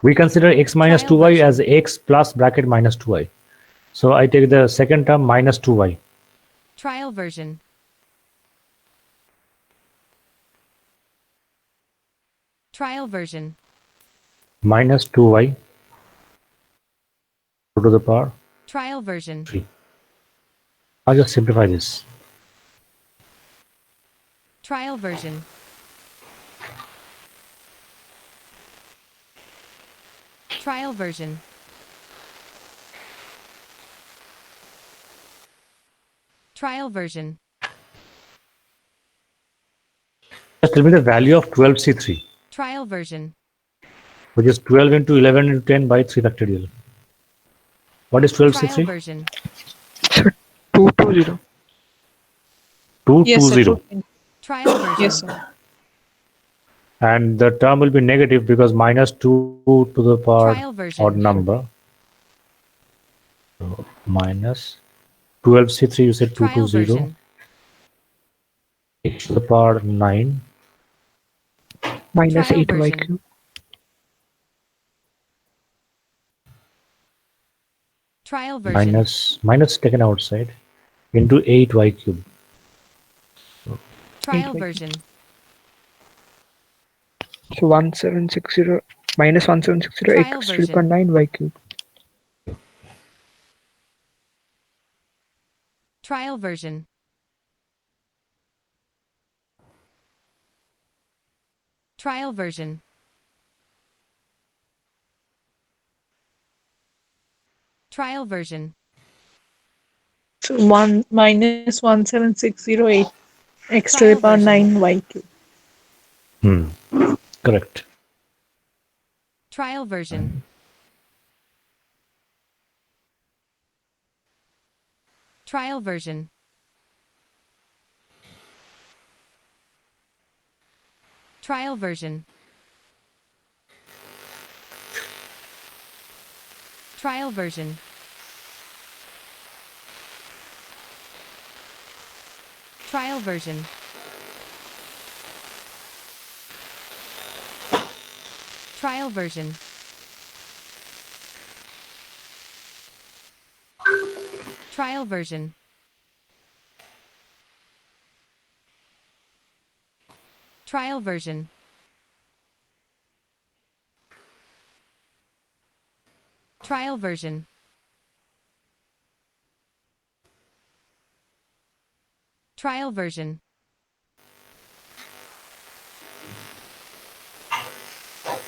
We consider x minus Trial 2y version. as x plus bracket minus 2y. So I take the second term minus 2y. Trial version. Trial version. Minus 2y to the power Trial version. 3. I'll just simplify this. Trial version. Trial version. Trial version. Just tell me the value of 12c3. Trial version. which is 12 into 11 into 10 by 3 factorial. What is 12 Trial C3? version. So 220. Yes, sir. 220. Trial version. Yes, sir. And the term will be negative because minus 2 to the power Trial version. odd number. So minus 12C3, you said Trial 220. version. 8 to the power 9. Minus Trial 8y version. cube. Trial version. Minus taken outside into 8y cube. Trial 8y. version. So 1760 minus 1760 Trial x to the power version. 9y cube. Trial version. Trial version. Trial version. So 1 minus 17608 x to the Trial power version. 9 y cube. Correct. Trial version. Trial version. Trial version. Trial version. Trial version. Trial version. Trial version. Trial version. Trial version. Trial version.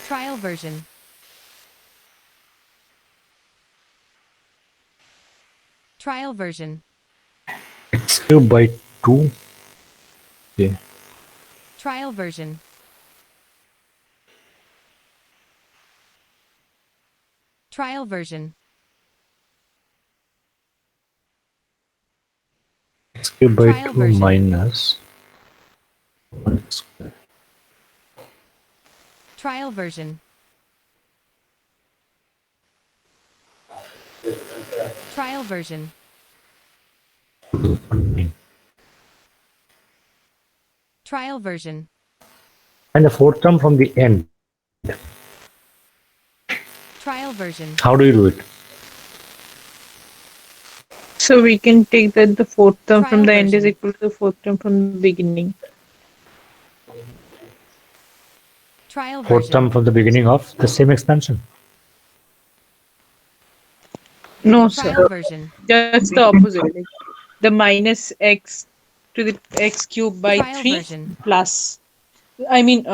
Trial version. Trial version. X cube by 2. Okay. Trial version. Trial version. X cube by Trial 2 version. minus 1 square. Trial version. Trial version. Trial version. And the fourth term from the end. Trial version. How do you do it? So we can take that the fourth term from Trial the end is version. equal to the fourth term from the beginning. Trial Fourth version. term from the beginning of the same expansion. No, sir. Trial version. Just the opposite. Like the minus x to the x cube by Trial 3 version. plus, I mean,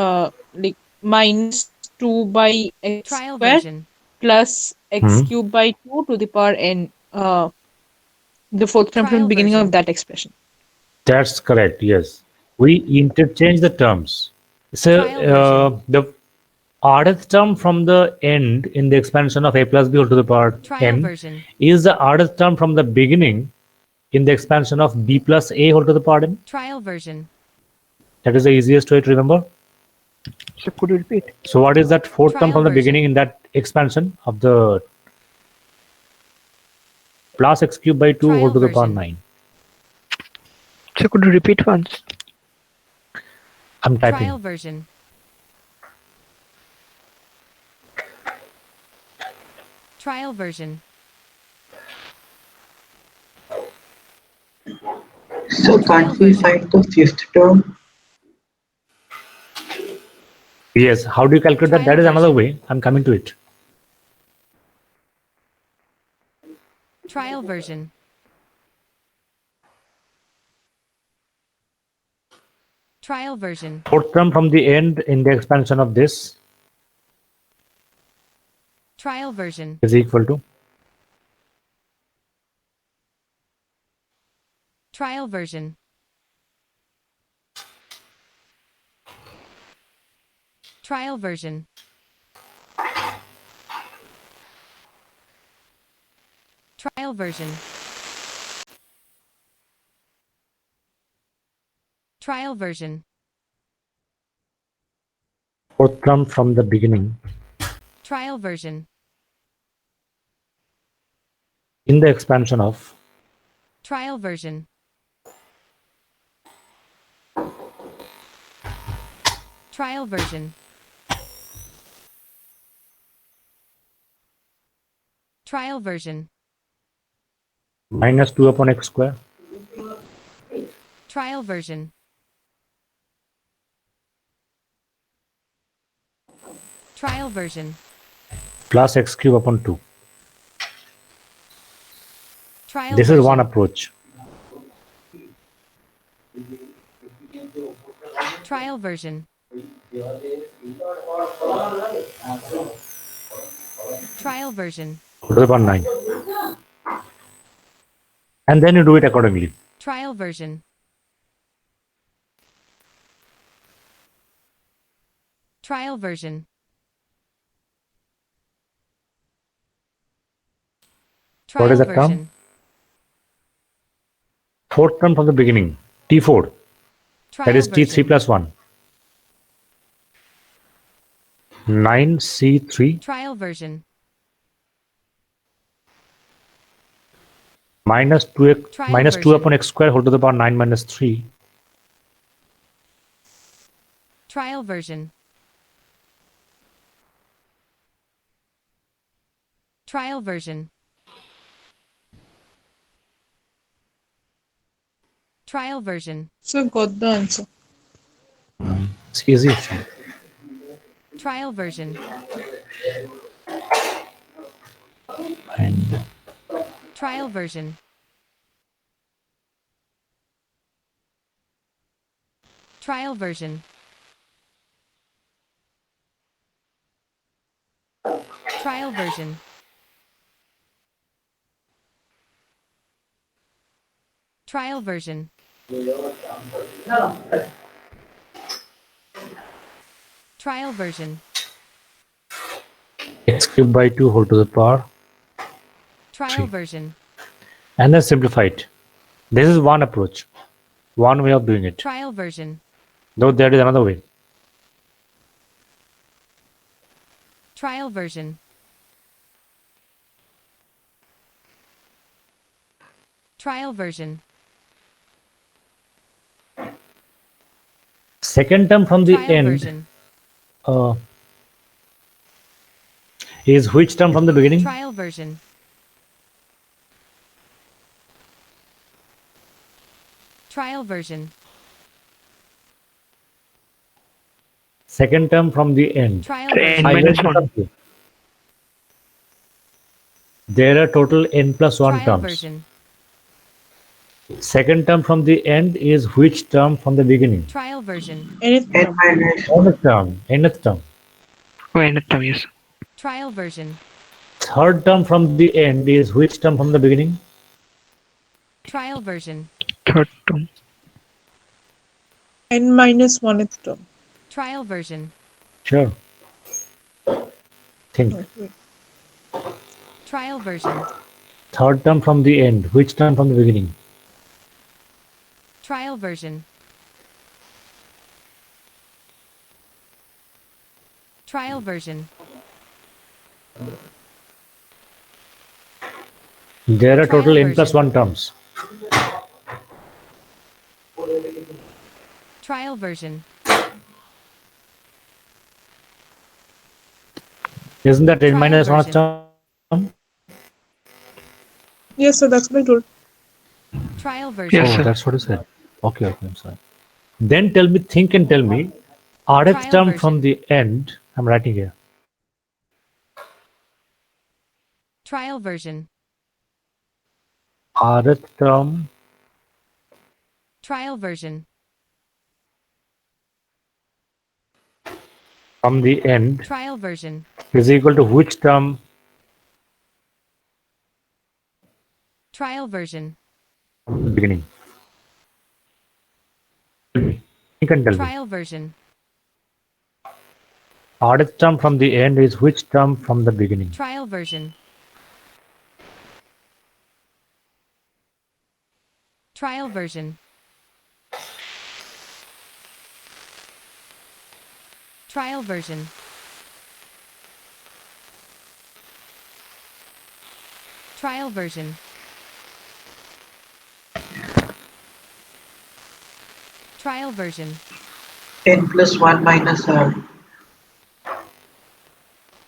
like minus 2 by x Trial squared version. plus x Hmm. cube by 2 to the power n. The fourth term from the Trial beginning of version. that expression. That's correct. Yes. We interchange the terms. So Trial version. the rth term from the end in the expansion of a plus b whole to the power Trial n version. is the rth term from the beginning in the expansion of b plus a whole to the power n. Trial version. That is the easiest way to remember. So could you repeat? So what is that fourth term Trial from the version. beginning in that expansion of the plus x cube by 2 whole Trial to the power version. 9? So could you repeat once? I'm typing. Trial version. Trial version. So can't we find the fifth term? Yes. How do you calculate that? Trial That is another version. way. I'm coming to it. Trial version. Trial version. Fourth term from the end in the expansion of this Trial version. is equal to Trial version. Trial version. Trial version. Trial version. Fourth term from the beginning. Trial version. In the expansion of Trial version. Trial version. Trial version. minus 2 upon x square Trial version. Trial version. plus x cube upon 2. Trial This version. is one approach. Trial version. Trial version. To the power 9. And then you do it accordingly. Trial version. Trial version. What is Trial the term? version. Fourth term from the beginning. T4. Trial That is T3 version. plus 1. 9C3 Trial version. minus 2x Trial minus 2 version. upon x square whole to the power 9 minus 3. Trial version. Trial version. Trial version. So got the answer. It's easy actually. Trial version. And Trial version. Trial version. Trial version. Trial version. Trial version. x cubed by 2 whole to the power Trial Three. version. and then simplify it. This is one approach, one way of doing it. Trial version. Though there is another way. Trial version. Trial version. Second term from the Trial end version. is which term from the beginning? Trial version. Trial version. Second term from the end. Trial N version. I minus will 1. come. There are total n plus 1 Trial terms. version. Second term from the end is which term from the beginning? Trial version. Anything. N minus Nth term. Nth term. Oh, and term, yes. Trial version. Third term from the end is which term from the beginning? Trial version. Third term. N minus 1th term. Trial version. Sure. Think. Wait. Trial version. Third term from the end. Which term from the beginning? Trial version. Trial version. There are Trial total n plus version. 1 terms. Trial version. Isn't that n Trial minus 1 version. term? Yes, sir, that's what I told. Trial version. Yes, Oh, sir. that's what you said. Okay, I'm sorry. Then tell me, think and tell me, rth Trial term version. from the end, I'm writing here. Trial version. Rth term Trial version. from the end Trial version. is equal to which term? Trial version. From the beginning. Think and tell me. Trial version. Rth term from the end is which term from the beginning? Trial version. Trial version. Trial version. Trial version. Trial version. N plus 1 minus R.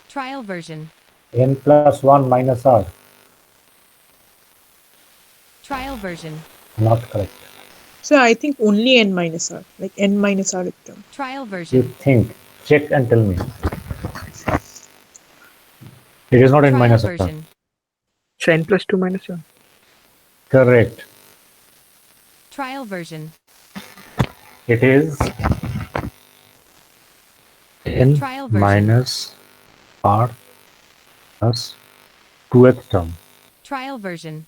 Trial version. N plus 1 minus R. Trial version. Not correct. So I think only n minus r, like n minus r term. Trial You version. think. Check and tell me. It is not N Trial minus R. version. So n plus 2 minus 1. Correct. Trial version. It is N Trial version. minus R plus 2th term. Trial version.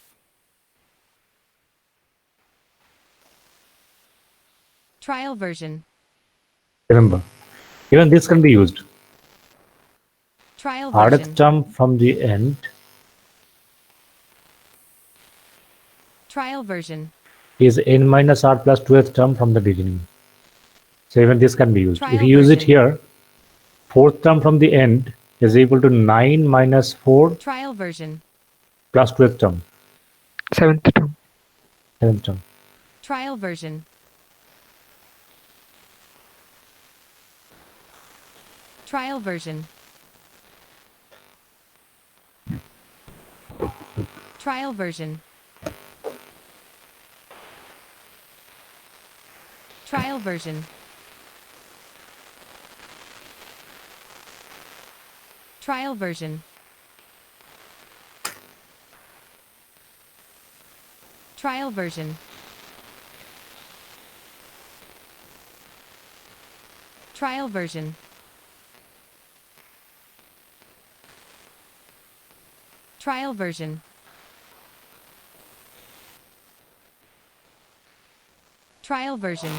Trial version. Remember, even this can be used. Trial Rth version. term from the end Trial version. is N minus R plus 2th term from the beginning. So even this can be used. If Trial you use it version. here, 4th term from the end is equal to 9 minus 4 Trial version. plus 12th term, 7th term. 7th term. Trial version. Trial version. Trial version. Trial version. Trial version. Trial version. Trial version. Trial version. Trial version.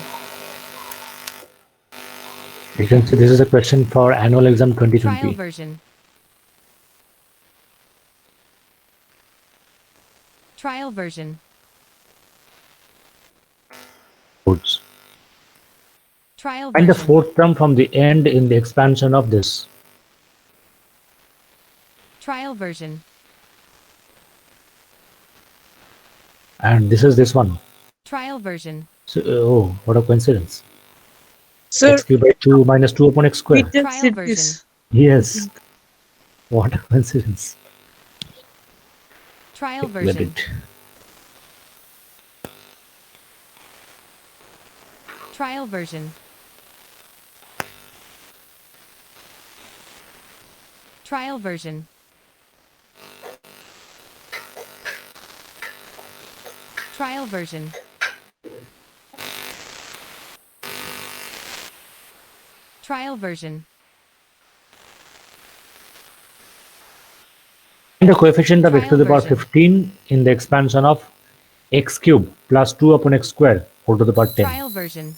You can see this is a question for annual exam Trial 2020. version. Trial version. Codes. Trial Find the version. 4th term from the end in the expansion of this. Trial version. And this is this one. Trial version. So, oh, what a coincidence. Sir, X cubed by 2 minus 2 upon x we square. just Trial did version. this. Yes. What a coincidence. Trial Let version. it. Trial version. Trial version. Trial version. Trial version. Find the coefficient of x to the power Trial version. 15 in the expansion of x cube plus 2 upon x square whole to the power 10. Trial version.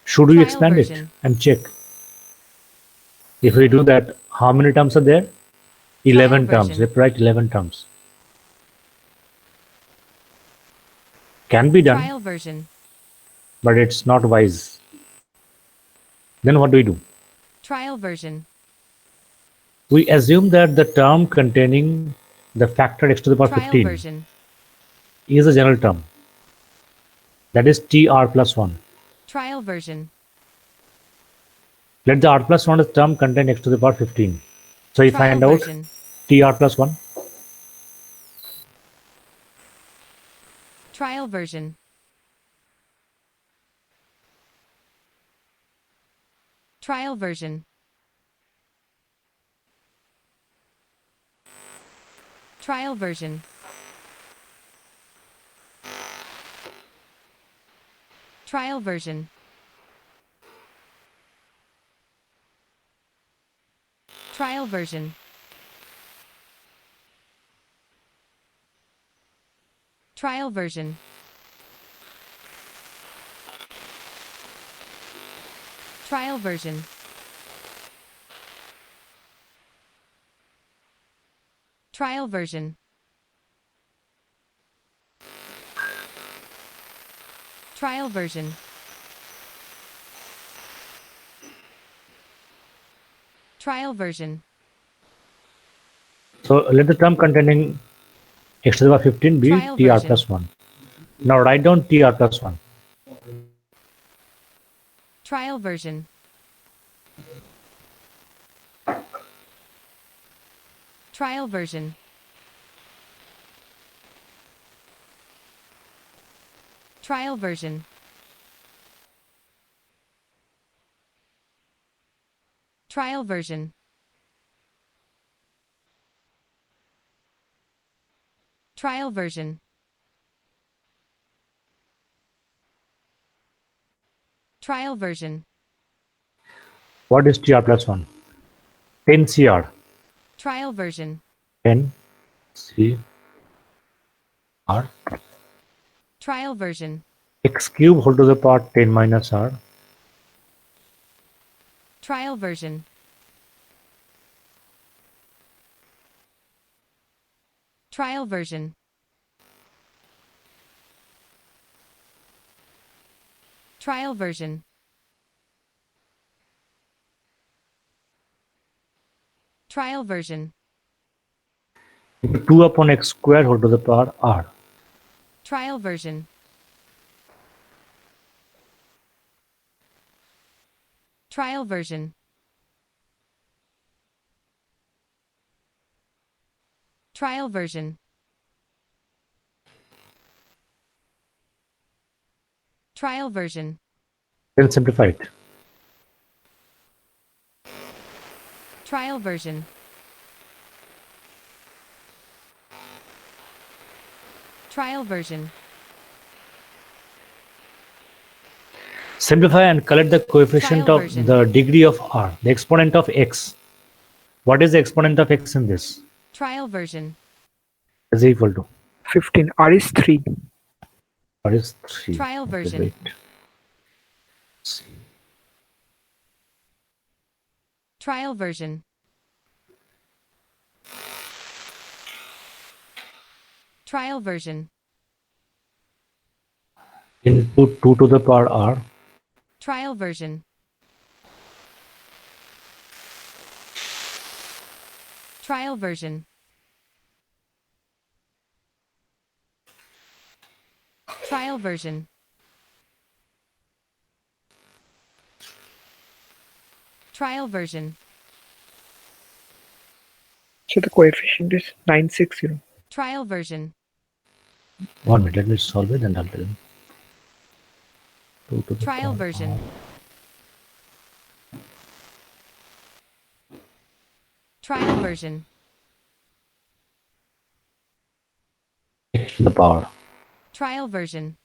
Should we Trial expand it version. and check? If we do that, how many terms are there? 11 terms. version. Let's write 11 terms. Can be done, Trial version. but it's not wise. Then what do we do? Trial version. We assume that the term containing the factor x to the power Trial 15 version. is a general term. That is tr plus 1. Trial version. Let the r plus 1 term contain x to the power 15. So we Trial find out version. tr plus 1. Trial version. Trial version. Trial version. Trial version. Trial version. Trial version. Trial version. Trial version. Trial version. Trial version. So let the term containing x to the power 15 be Trial tr version. plus 1. Now write down tr plus 1. Trial version. Trial version. Trial version. Trial version. Trial version. Trial version. What is tr plus 1? 10 cr. Trial version. 10 cr Trial version. x cube whole to the power 10 minus r. Trial version. Trial version. Trial version. Trial version. 2 upon x square whole to the power r. Trial version. Trial version. Trial version. Trial version. Then simplify it. Trial version. Trial version. Simplify and collect the coefficient Trial of version. the degree of r, the exponent of x. What is the exponent of x in this? Trial version. Is equal to 15. R is 3. r is 3. Trial Okay, version. wait. Trial version. Trial version. Input 2 to the power r. Trial version. Trial version. Trial version. Trial version. So the coefficient is 960. Trial version. 1 minute, let me solve it and I'll tell you. 2 to the Trial power version. Trial version. x to the power. Trial version.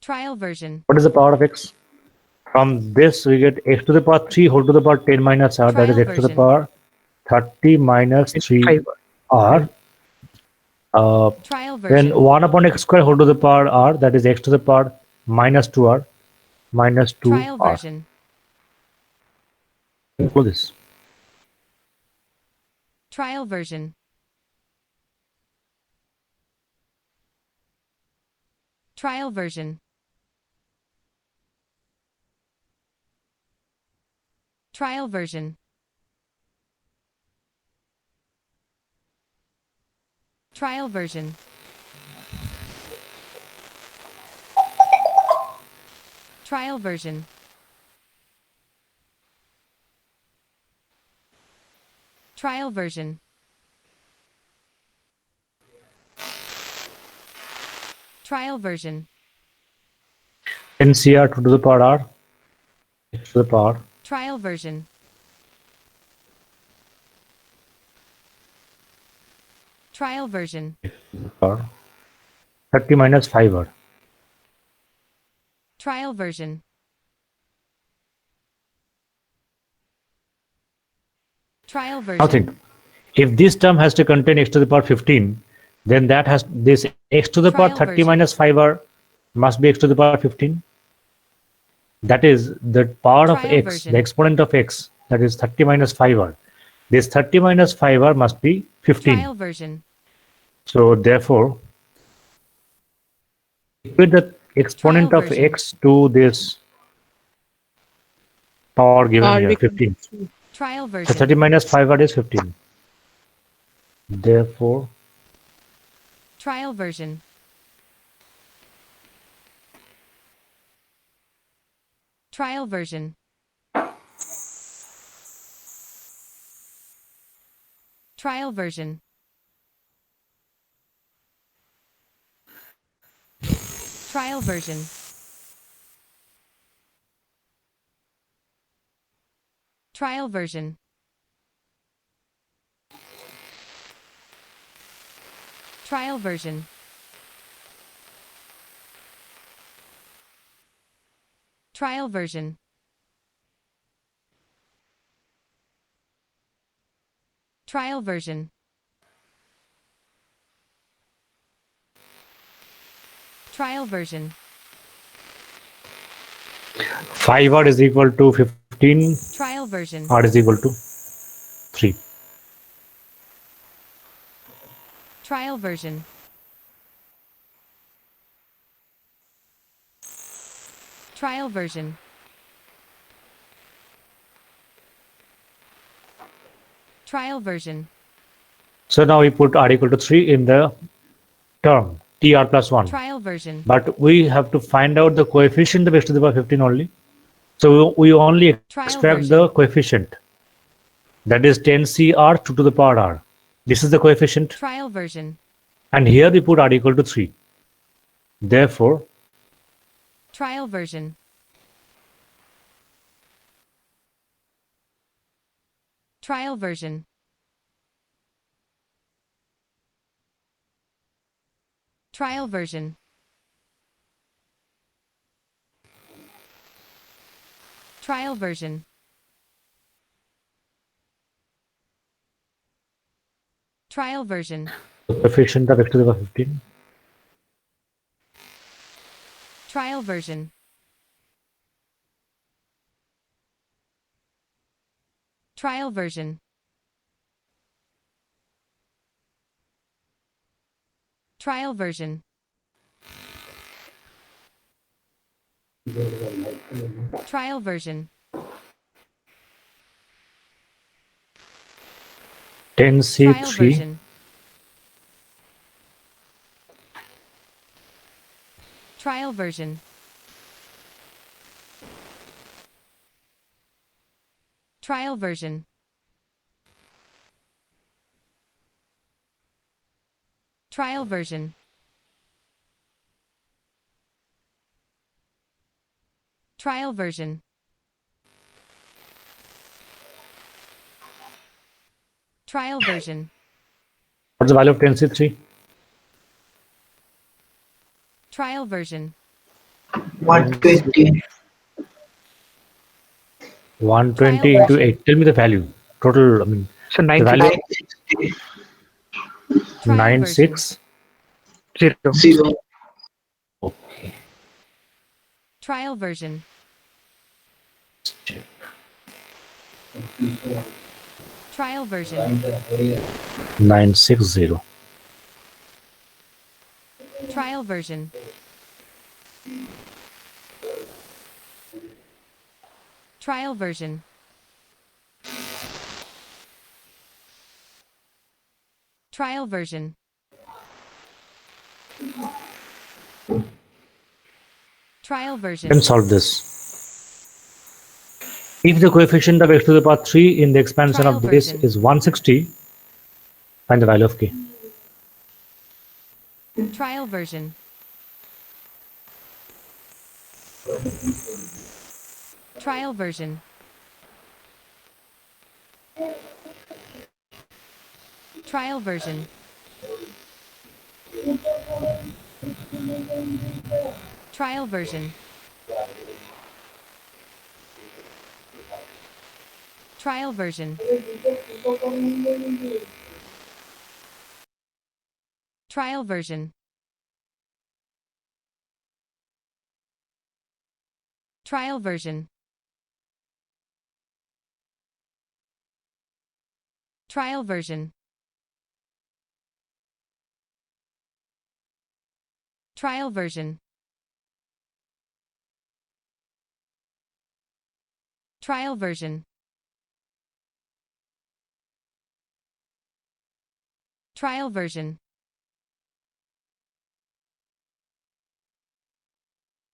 Trial version. What is the power of x? From this we get x to the power 3 whole to the power 10 minus r, that is Trial x to the version. power 30 minus 3 5. r. Trial Then version. 1 upon x square whole to the power r, that is x to the power minus 2r minus 2 Trial r. version. Include this. Trial version. Trial version. Trial version. Trial version. Trial version. Trial version. Trial version. 10 cr 2 to the power r, x to the power Trial version. Trial version. 30 minus 5r. Trial version. Trial version. Now think, if this term has to contain x to the power 15, then that has this x to the power Trial 30 version. minus 5r must be x to the power 15. That is the power of Trial x, version. the exponent of x that is 30 minus 5r. This 30 minus 5r must be 15. Trial version. So therefore, equate the exponent Trial of version. x to this power given R here, becomes 15. two. Trial So 30 version. minus 5r is 15. Therefore, Trial version. Trial version. Trial version. Trial version. Trial version. Trial version. Trial version. Trial version. Trial version. 5r is equal to 15, Trial version. r is equal to 3. Trial version. Trial version. Trial version. So now we put r equal to 3 in the term tr plus 1. Trial version. But we have to find out the coefficient of x to the power 15 only. So we only Trial extract version. the coefficient. That is 10cr 2 to the power r. This is the coefficient. Trial version. And here we put r equal to 3. Therefore, Trial version. Trial version. Trial version. Trial version. Trial version. the coefficient of x to the power 15. Trial version. Trial version. Trial version. Trial version. 10c3 Trial version. Trial version. Trial version. Trial version. Trial version. Trial version. What's the value of 10c3? Trial version. 120. 120 Trial into version. 8. Tell me the value. Total, I mean, So the value 960. 960. Trial version. 96. 0. Okay. Trial version. Trial version. 960. Trial version. Trial version. Trial version. Trial version. Then solve this. If the coefficient of x to the power 3 in the expansion Trial of this version. is 160, find the value of k. Trial version. Trial version. Trial version. Trial version. Trial version. Trial version. Trial version. Trial version. Trial version. Trial version. Trial version.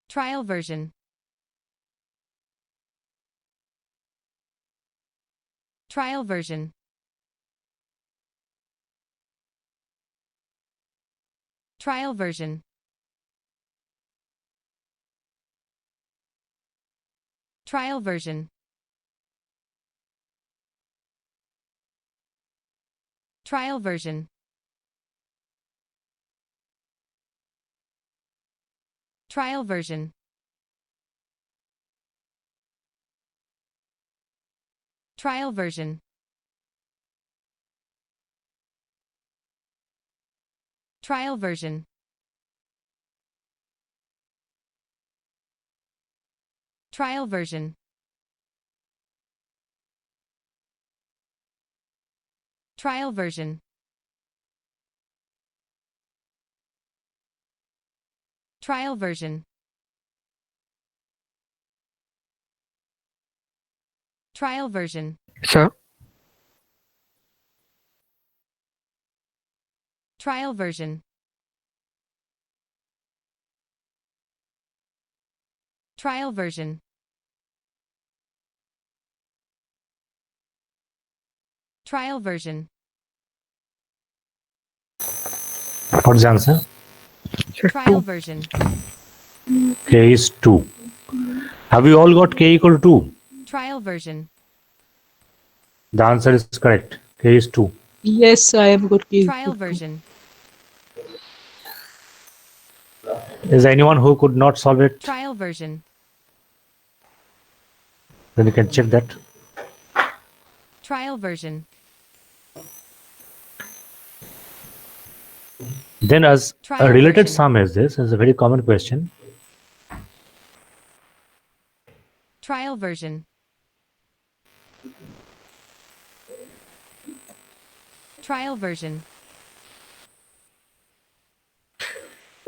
Trial version. Trial version. Trial version. Trial version. Trial version. Trial version. Trial version. Trial version. Trial version. Trial version. Trial version. Trial version. Sir, Trial version. Trial version. Trial version. What's the answer? sir, Trial 2. version. K is 2. Have you all got K equal to 2? Trial version. The answer is correct. K is 2. Yes, I have got K Trial equal to. version. Is there anyone who could not solve it? Trial version. Then you can check that. Trial version. Then as Trial a related version. sum is this is a very common question. Trial version. Trial version.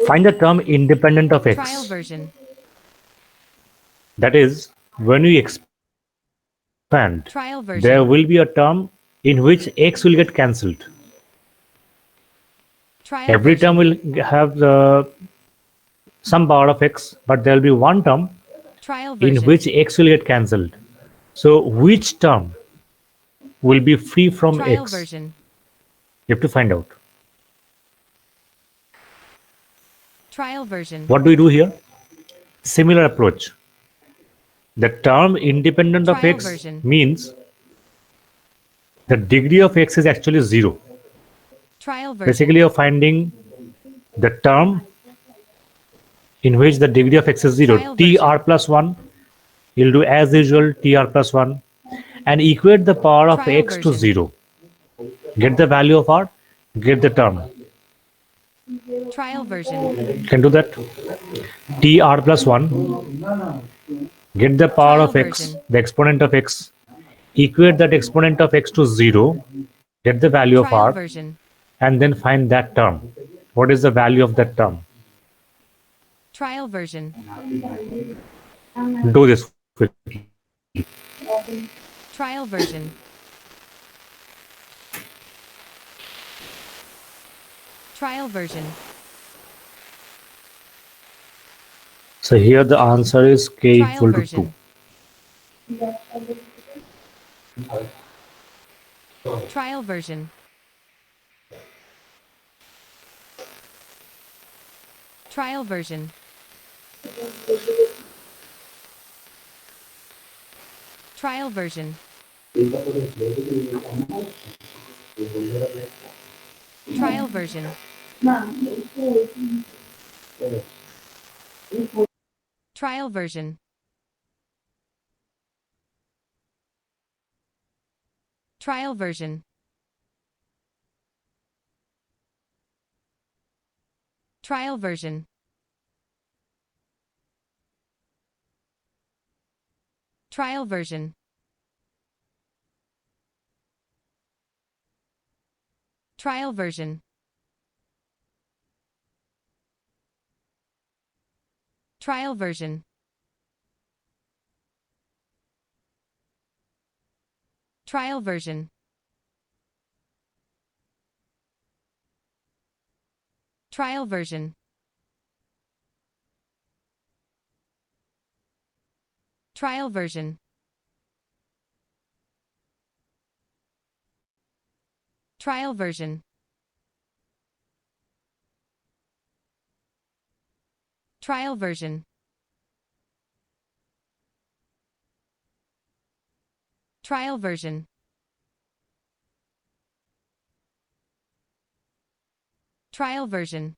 Find the term independent of Trial x. version. That is, when we expand, Trial there version. will be a term in which x will get cancelled. Trial Every term version. will have some power of x, but there will be one term Trial in version. which x will get cancelled. So which term will be free from Trial x? version. You have to find out. Trial version. What do we do here? Similar approach. The term independent of Trial x version. means the degree of x is actually 0. Trial version. Basically, you're finding the term in which the degree of x is 0. Trial Tr version. plus 1, you'll do as usual Tr plus 1 and equate the power of Trial x to version. 0. Get the value of r, get the term. Trial version. Can do that. Tr plus 1, get the power Trial of x, version. the exponent of x, equate that exponent of x to 0, get the value of Trial r, version. and then find that term. What is the value of that term? Trial version. Do this quickly. Trial version. Trial version. So here the answer is k Trial equal to 2. version. Trial version. Trial version. Trial version. Trial version. Trial version. Trial version. Trial version. Trial version. Trial version. Trial version. Trial version. Trial version. Trial version. Trial version. Trial version. Trial version. Trial version.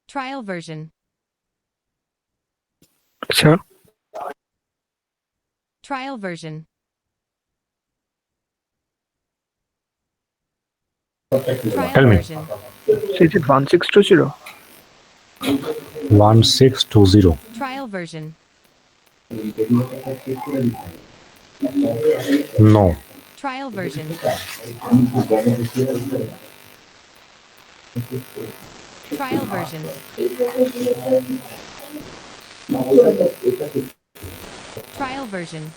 Trial version. Sir, Trial version. Trial Tell me. version. so is it 1620? 1620. Trial version. No. Trial version. Trial version. Trial version.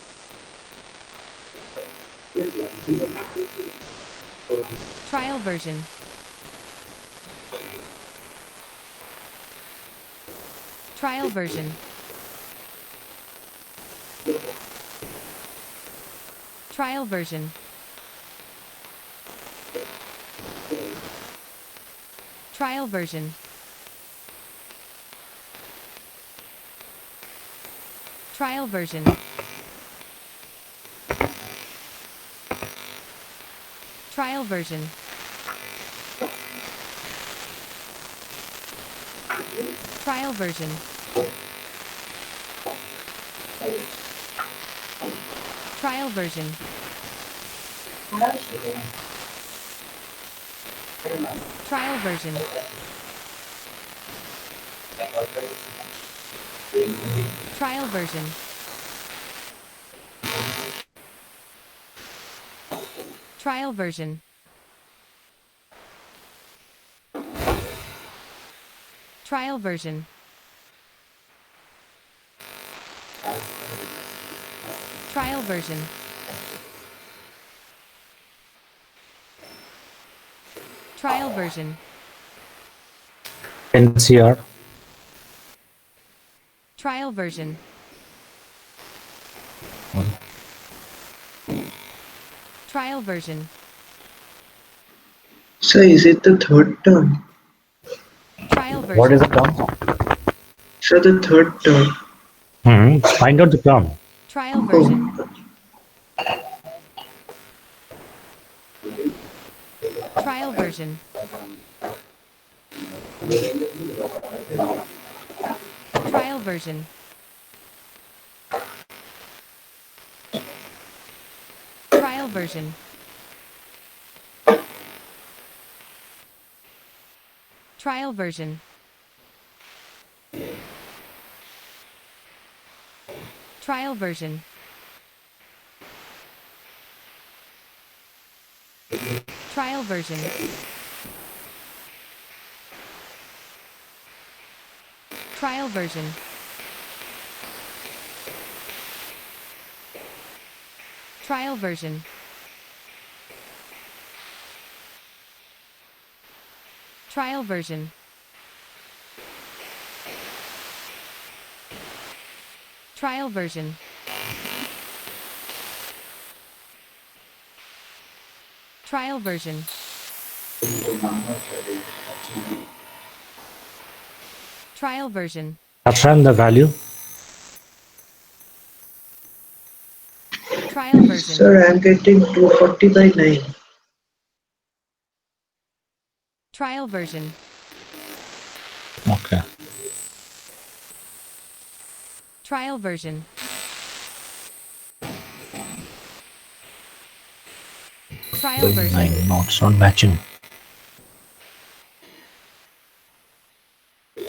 Trial version. Trial version. Trial version. Trial version. Trial version. Trial version. Trial version. Trial version. Trial version. Trial version. Trial version. Trial version. Trial version. Trial version. NCR. Trial version. Trial version. So is it the third term? Trial version. What is the term? So the third term. Find out the term. Trial version. Trial version. Trial version. Trial version. Trial version. Trial version. Trial version. Trial version. Trial version. Trial version. Trial version. Trial version. Trial version. Subtract the value. Trial version. Sir, I'm getting 240 by 9. Trial version. Okay. Trial version. Trial version. 9. No, it's not matching.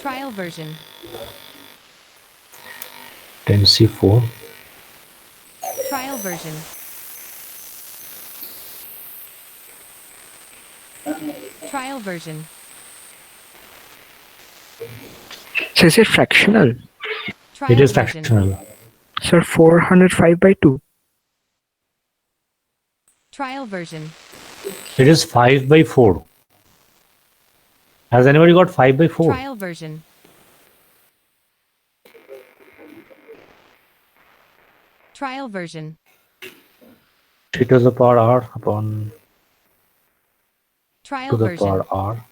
Trial version. 10C4. Trial version. Trial version. So is it fractional? Trial It is version. fractional. Sir, 405 by 2. Trial version. It is 5 by 4. Has anybody got 5 by 4? Trial version. Trial version. 3 to the power r upon 2 Trial to the version. power r.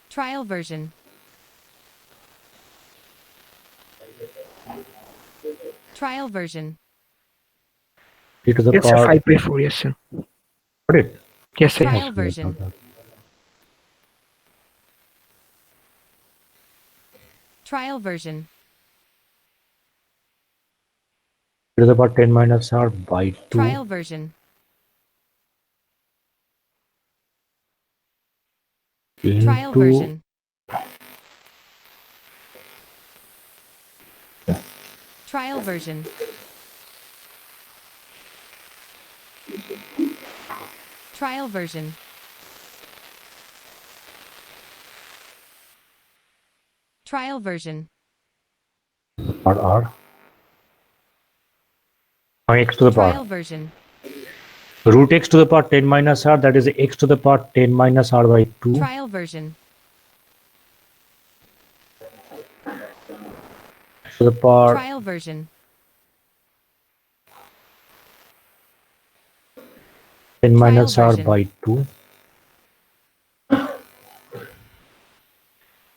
Trial version. Trial version. 3 to the Yes, sir, power. 5 by 4. Yes, sir. Got it? Yes, sir. Trial Yes. version. Trial version. 3 to the power 10 minus r by 2 Trial version. Trial into version. Trial version. Trial version. Trial version. power r. Now x to the Trial power. version. Root x to the power 10 minus r, that is x to the power 10 minus r by 2 Trial version. to the power Trial version. 10 Trial minus r version. by 2.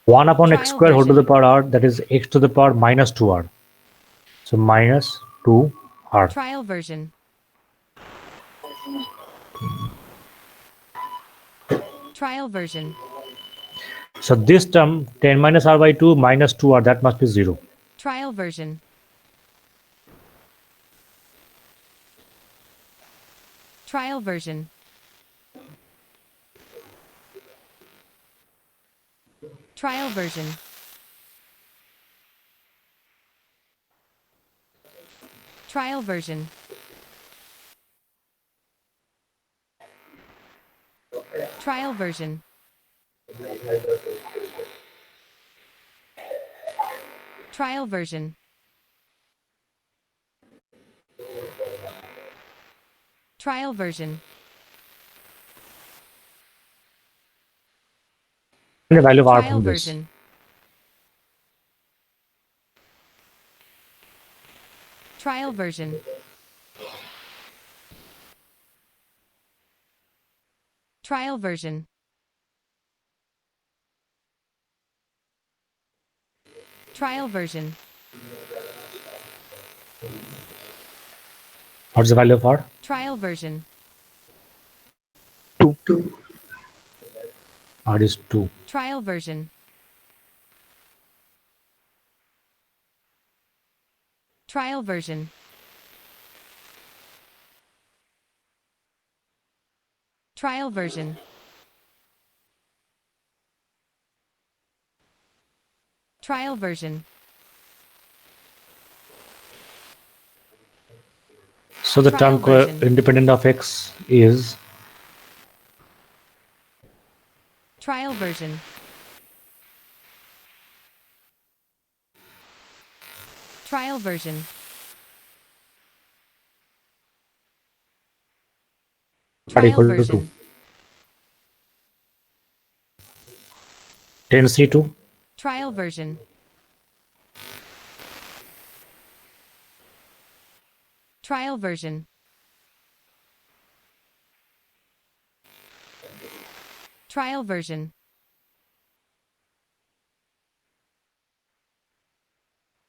1 upon x Trial square whole to the version. power r, that is x to the power minus 2r. So minus 2r. Trial version. Trial version. So this term 10 minus r by 2 minus 2r, that must be 0. Trial version. Trial version. Trial version. Trial version. Trial version. Trial version. Trial version. And the value of r Trial from this. version. Trial version. Trial version. Trial version. What's the value of r? Trial version. 2. R is 2. Trial version. Trial version. Trial version. Trial version. So the Trial term version. independent of x is Trial version. Trial version. r Trial equal to 2. version. 10c2. Trial version. Trial version. Trial version.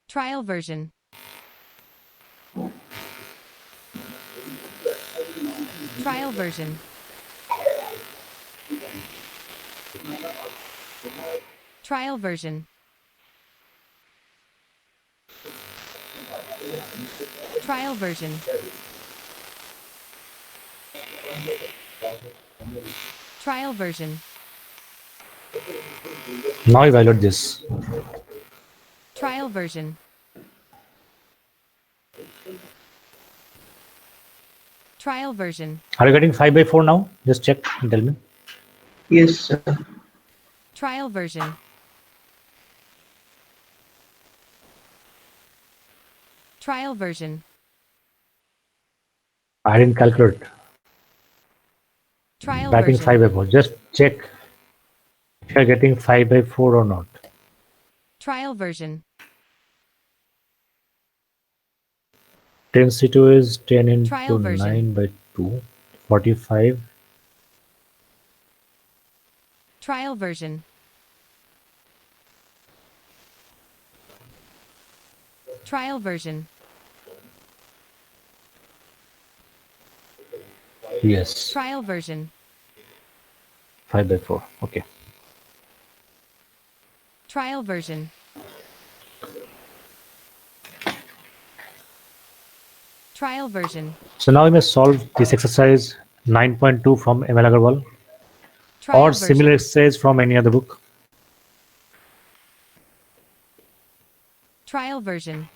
Trial version. Trial version. Trial version. Trial version. Trial version. Now evaluate this. Trial version. Trial version. Are you getting 5 by 4 now? Just check and tell me. Yes, sir. Trial version. Trial version. I didn't calculate. Trial Batting 5 version. by 4. Just check if you're getting 5 by 4 or not. Trial version. 10C2 is 10 Trial into version. 9 by 2. 45. Trial version. Trial version. Yes. Trial version. 5 by 4. Okay. Trial version. Trial version. So now we must solve this exercise 9.2 from ML Agarwal Trial or version. similar exercise from any other book. Trial version.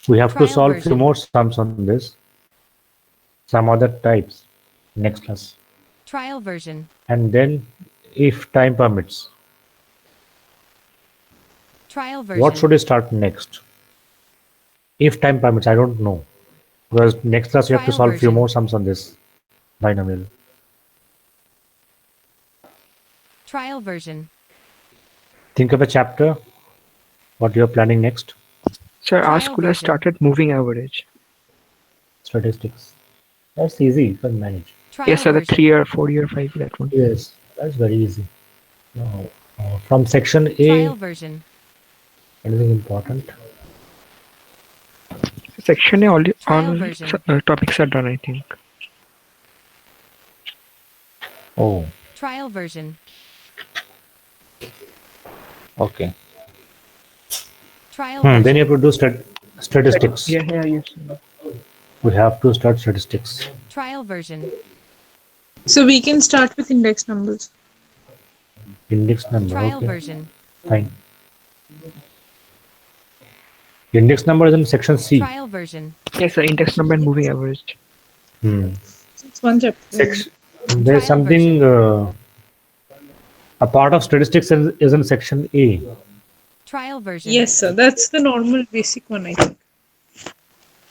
We have to Trial solve few version. more sums on this. Some other types next class. Trial version. And then if time permits, Trial version. what should we start next? If time permits, I don't know. Because next class we have to Trial solve few version. more sums on this binomial. Trial version. Think of a chapter, what you're planning next. Sir, our Trial school has version. started moving average. Statistics. That's easy, you can manage. Trial Yes, sir, the version. 3-year, 4-year, 5, that one. Yes, that's very easy. Now, from section Trial A, version. anything important? Section A, Trial all version. topics are done, I think. Oh, Trial version. okay. Trial Then version. you have to do statistics. Yeah, yes. We have to start statistics. Trial version. So we can start with index numbers. Index number, Trial okay. version. Fine. Index number is in section C. Trial version. Yes, sir, index number and moving average. It's one chapter. There's Trial something, a part of statistics is in section A. Trial version. Yes, sir. That's the normal basic one, I think.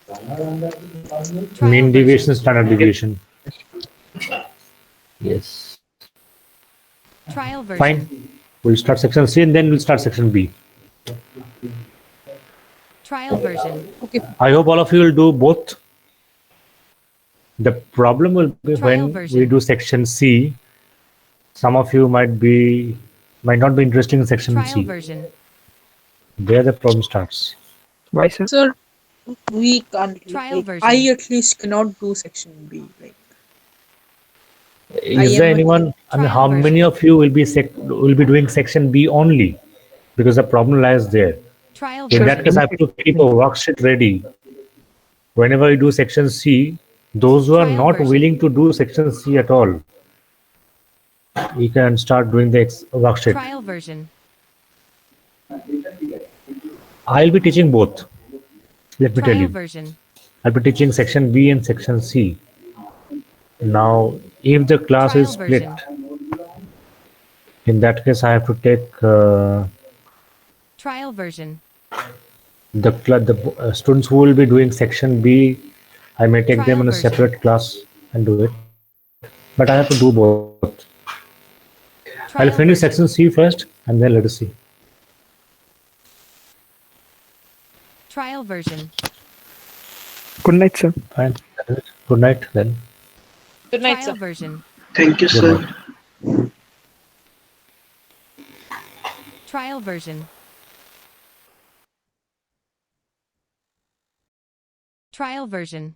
Trial Mean version. deviation, standard deviation. Yes. Trial version. Fine. We'll start section C and then we'll start section B. Trial version. Okay. I hope all of you will do both. The problem will be Trial when version. we do section C, some of you might not be interested in section Trial C. version. There the problem starts. Why, sir? Sir, we can't. Trial Like, version. I at least cannot do section B. Like, Is I there am a- anyone? I mean, Trial how many version. of you will be doing section B only? Because the problem lies there. Trial In that version. case, I have to keep a worksheet ready. Whenever you do section C, those who are Trial not version. willing to do section C at all, you can start doing the worksheet. Trial version. I'll be teaching both. Let me tell Trial you. version. I'll be teaching section B and section C. Now, if the class Trial is split, version. in that case, I have to take Trial version. the students who will be doing section B. I may take them Trial in a version. separate class and do it. But I have to do both. I'll Trial finish version. section C first and then let us see. Trial version. Good night, sir. Fine. Good night then. good night, Trial sir. version. Thank you, Good sir. night. Trial version. Trial version.